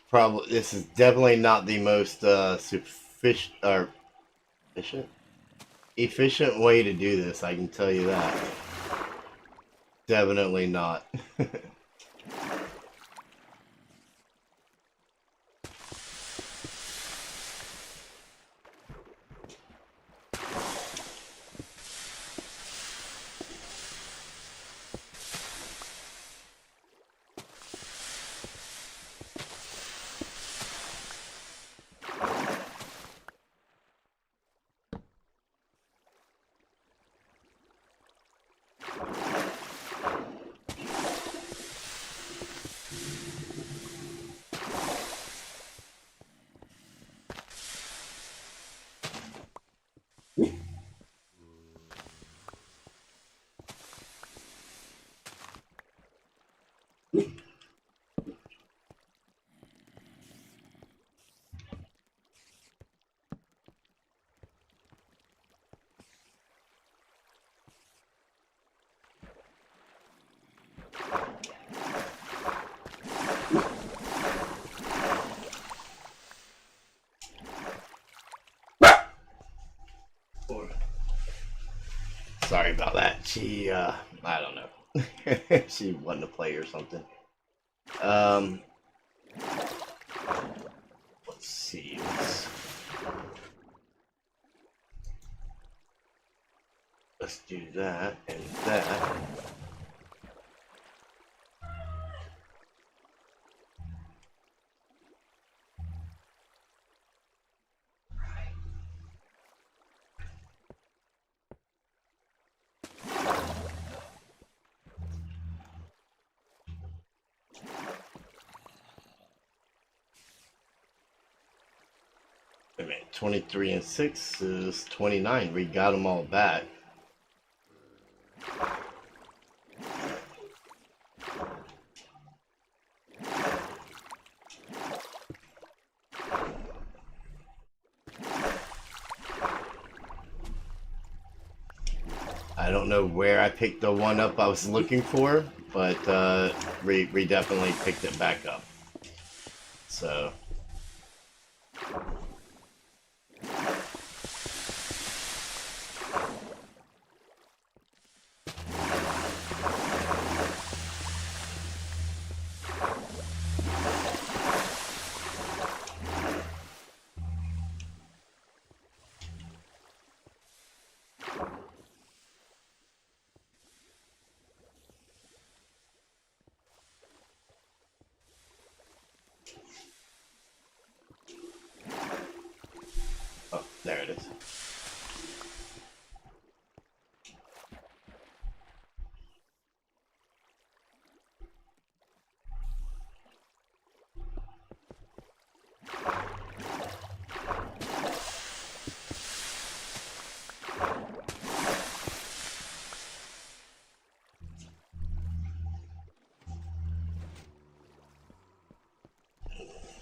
Probably, this is definitely not the most efficient way to do this, I can tell you that. Definitely not. Sorry about that. She, I don't know. She wanted to play or something. Let's see. Let's do that and that. Wait a minute, 23 and 6 is 29. We got them all back. I don't know where I picked the one up I was looking for, but we definitely picked it back up. So. Oh, there it is.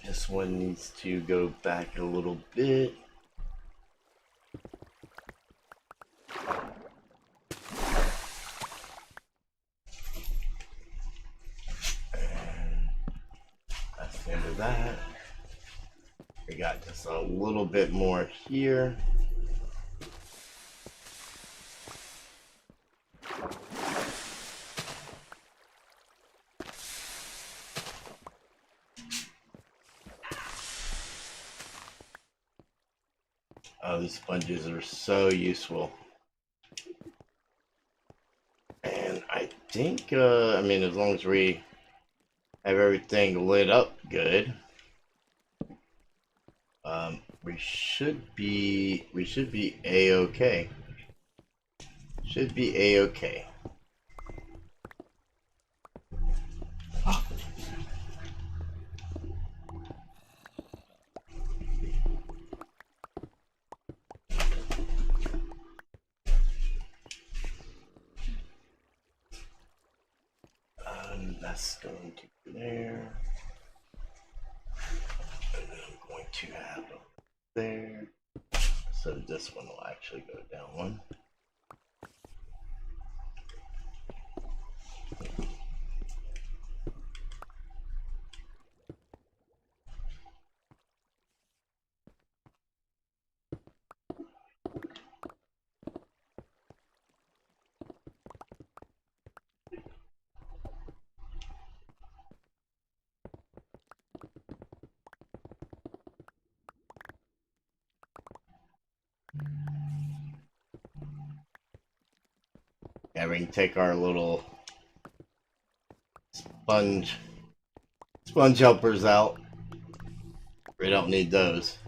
This one needs to go back a little bit. That's the end of that. We got just a little bit more here. Oh, these sponges are so useful. And I think, I mean, as long as we have everything lit up good, we should be a-okay. Should be a-okay. That's going to be there. And then I'm going to have it there. So this one will actually go down one. Yeah, we can take our little sponge helpers out. We don't need those.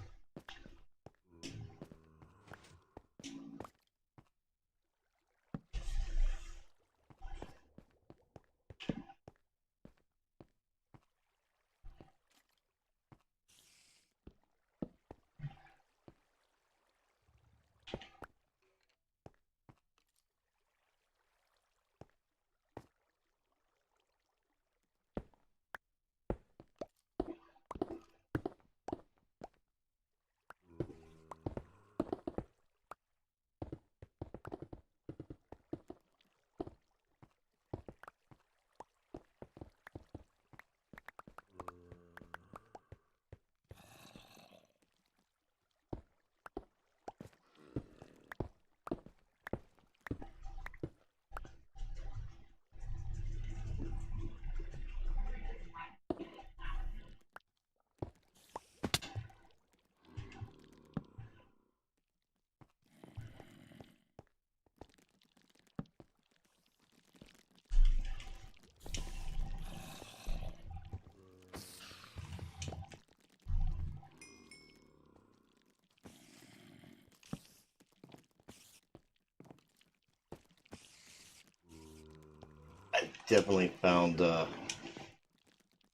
I definitely found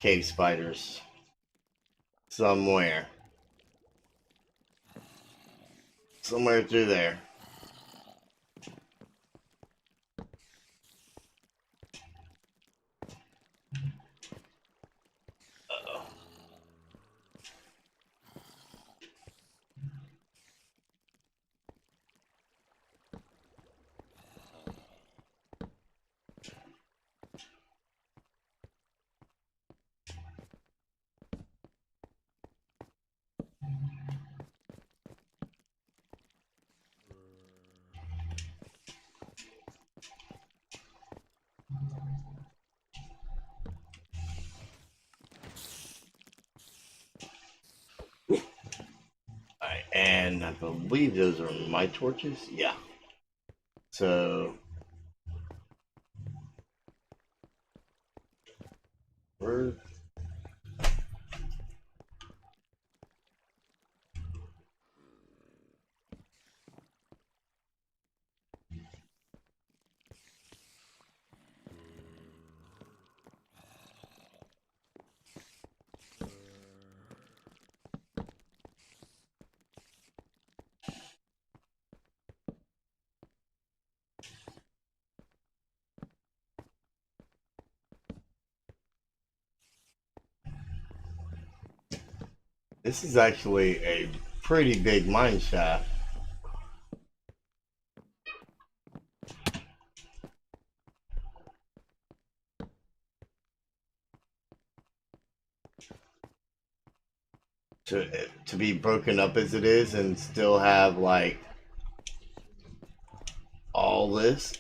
cave spiders somewhere. Somewhere through there. Uh-oh. Alright, and I believe those are my torches. Yeah. So we're this is actually a pretty big mine shaft. To be broken up as it is and still have like all this.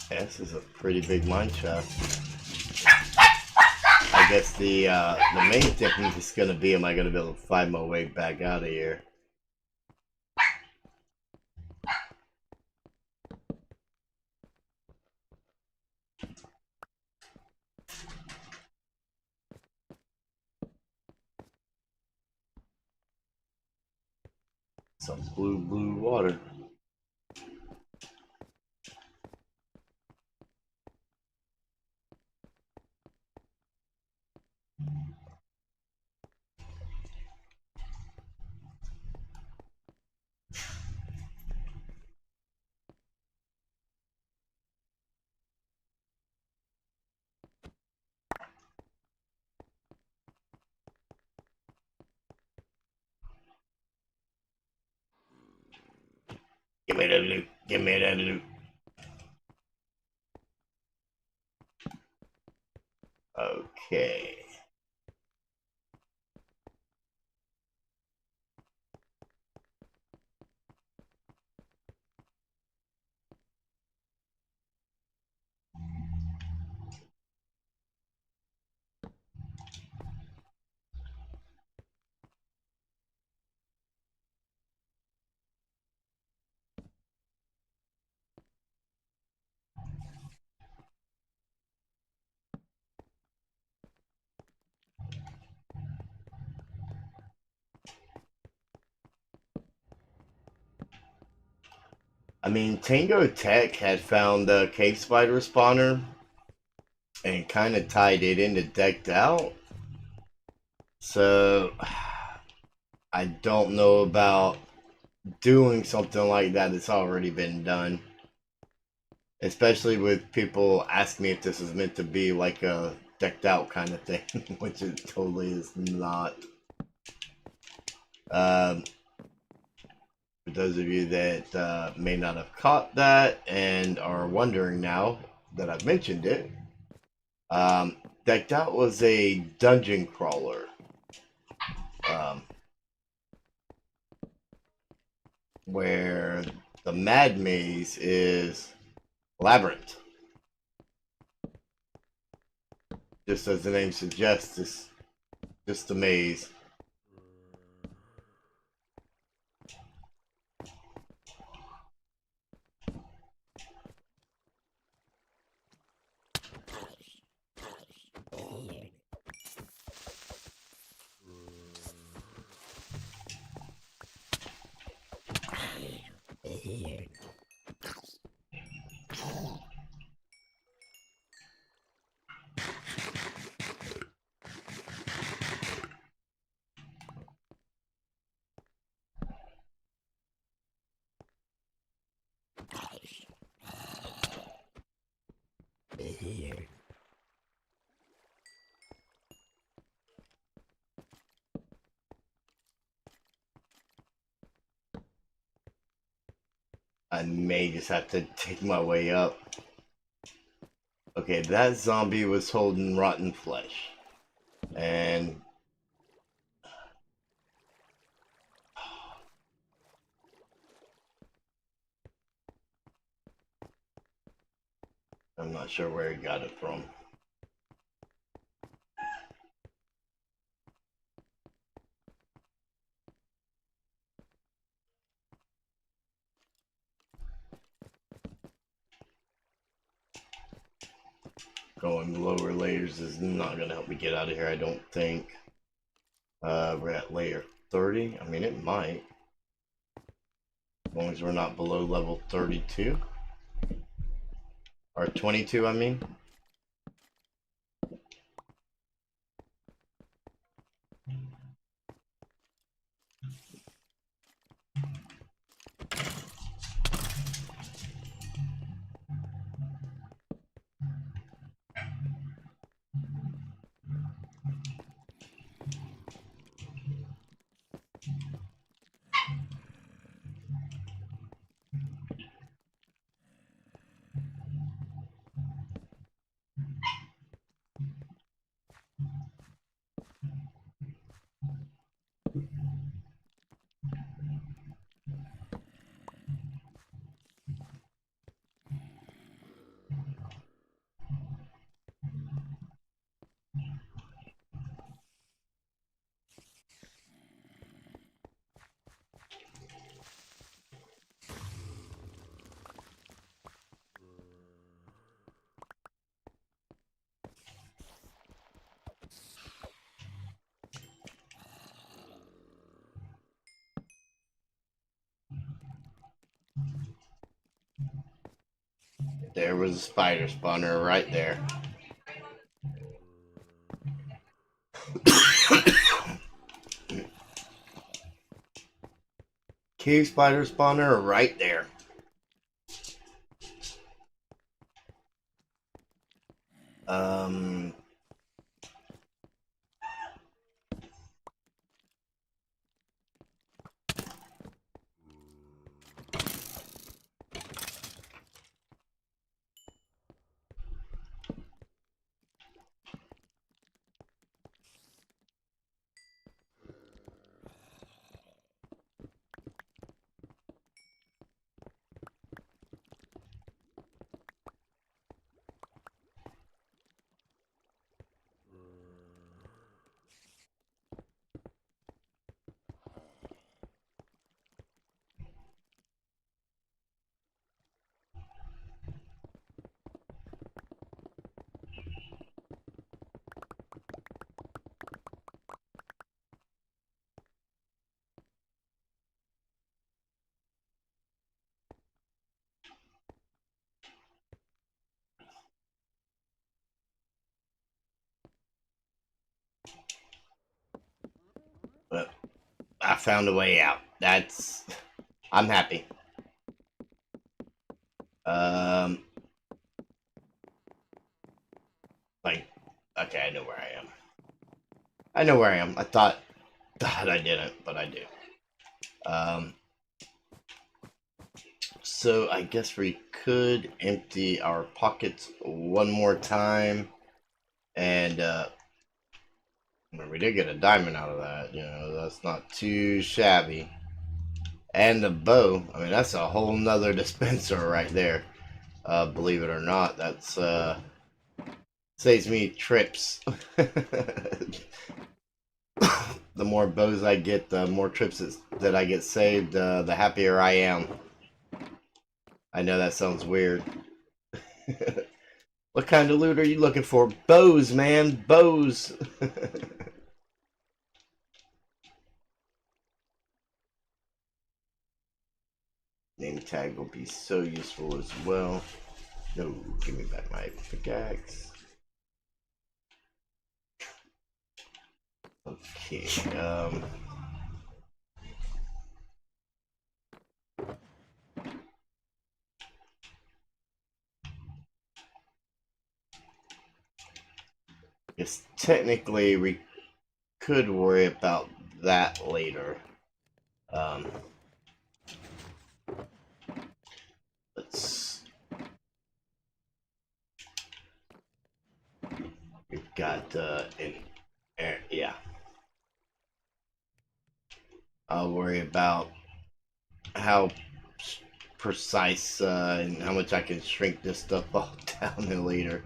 This is a pretty big mine shaft. I guess the main technique is gonna be, am I gonna be able to find my way back out of here? Some blue water. Give me that loot. Give me that loot. Okay. I mean, Tango Tech had found a cave spider spawner and kind of tied it into decked out. So I don't know about doing something like that that's already been done. Especially with people asking me if this is meant to be like a decked out kind of thing, which it totally is not. For those of you that may not have caught that and are wondering now that I've mentioned it, decked out was a dungeon crawler. Um, where the Mad Maze is Labyrinth. Just as the name suggests, it's just a maze. I may just have to take my way up. Okay, that zombie was holding rotten flesh. And I'm not sure where he got it from. Going lower layers is not going to help me get out of here, I don't think. We're at layer 30. I mean, it might. As long as we're not below level 32. Or 22, I mean. There was a spider spawner right there. Cave spider spawner right there. Um, found a way out. I'm happy. Like, okay, I know where I am. I know where I am. I thought I didn't, but I do. So I guess we could empty our pockets one more time, and we did get a diamond out of that. You know, that's not too shabby. And the bow. I mean, that's a whole nother dispenser right there. Believe it or not, that's saves me trips. The more bows I get, the more trips that I get saved, the happier I am. I know that sounds weird. What kind of loot are you looking for? Bows, man, bows. Name tag will be so useful as well. No, give me back my pickaxe. Okay, guess technically we could worry about that later. Let's. We've got yeah. I'll worry about how precise and how much I can shrink this stuff all down later.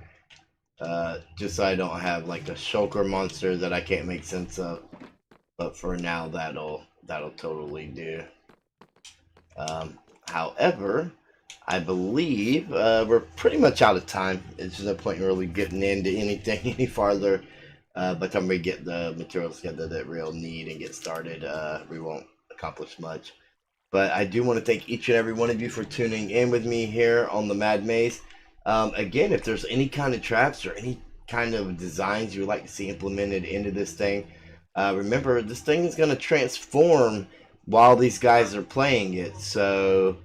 Just so I don't have like a shulker monster that I can't make sense of. But for now, that'll totally do. However, I believe we're pretty much out of time. It's no point in really getting into anything any farther. By the time we get the materials together that we'll need and get started, we won't accomplish much. But I do want to thank each and every one of you for tuning in with me here on the Mad Maze. Again, if there's any kind of traps or any kind of designs you would like to see implemented into this thing, remember, this thing is going to transform while these guys are playing it. So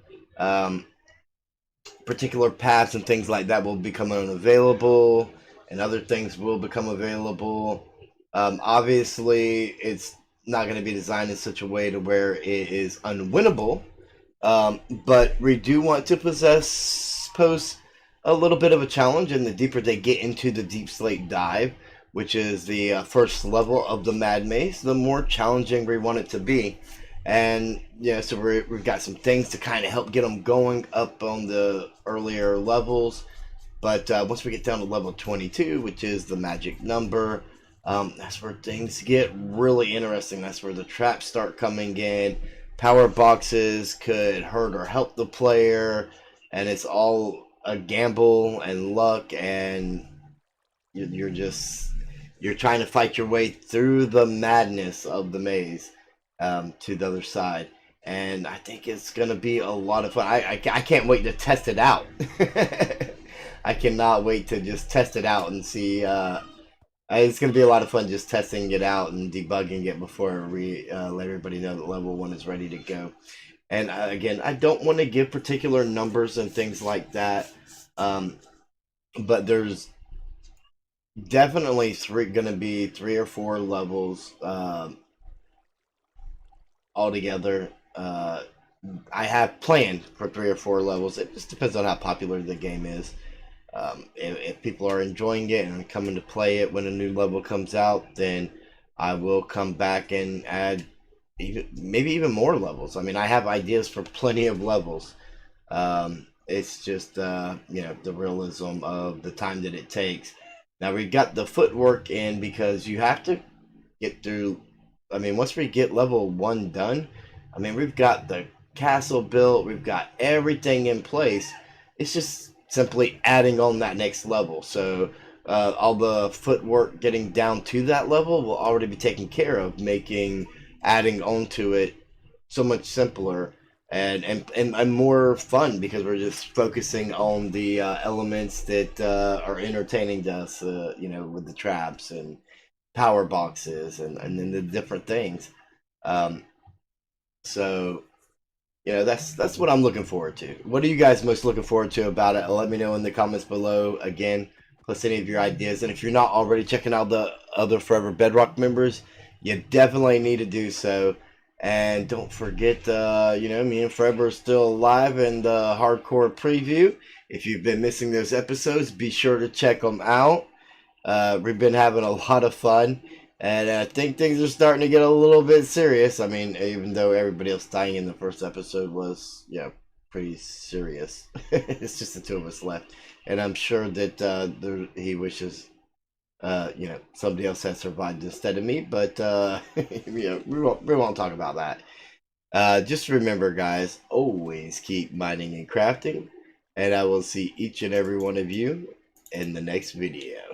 particular paths and things like that will become unavailable, and other things will become available. Obviously, it's not going to be designed in such a way to where it is unwinnable, but we do want to pose a little bit of a challenge, and the deeper they get into the Deepslate dive, which is the first level of the Mad Maze, the more challenging we want it to be. And yeah, so we've got some things to kind of help get them going up on the earlier levels. But once we get down to level 22, which is the magic number, that's where things get really interesting. That's where the traps start coming in. Power boxes could hurt or help the player, and it's all a gamble and luck, and you're trying to fight your way through the madness of the maze to the other side. And I think it's gonna be a lot of fun. I can't wait to test it out. I cannot wait to just test it out and see. It's gonna be a lot of fun just testing it out and debugging it before we let everybody know that level 1 is ready to go. And again, I don't want to give particular numbers and things like that, but there's definitely gonna be 3 or 4 levels altogether. I have planned for 3 or 4 levels. It just depends on how popular the game is. If people are enjoying it and coming to play it when a new level comes out, then I will come back and add maybe even more levels. I mean, I have ideas for plenty of levels. It's just the realism of the time that it takes. Now we've got the footwork in because you have to get through. I mean, once we get level 1 done, I mean, we've got the castle built, we've got everything in place. It's just simply adding on that next level. So all the footwork getting down to that level will already be taken care of, making adding onto it so much simpler and more fun, because we're just focusing on the elements that are entertaining to us, with the traps and power boxes and then the different things. So, that's what I'm looking forward to. What are you guys most looking forward to about it? Let me know in the comments below. Again, plus any of your ideas. And if you're not already checking out the other Forever Bedrock members, you definitely need to do so. And don't forget, me and Forever are still alive in the hardcore preview. If you've been missing those episodes, be sure to check them out. We've been having a lot of fun, and I think things are starting to get a little bit serious. I mean, even though everybody else dying in the first episode was, pretty serious. It's just the two of us left, and I'm sure that he wishes, somebody else had survived instead of me. But we won't talk about that. Just remember, guys, always keep mining and crafting, and I will see each and every one of you in the next video.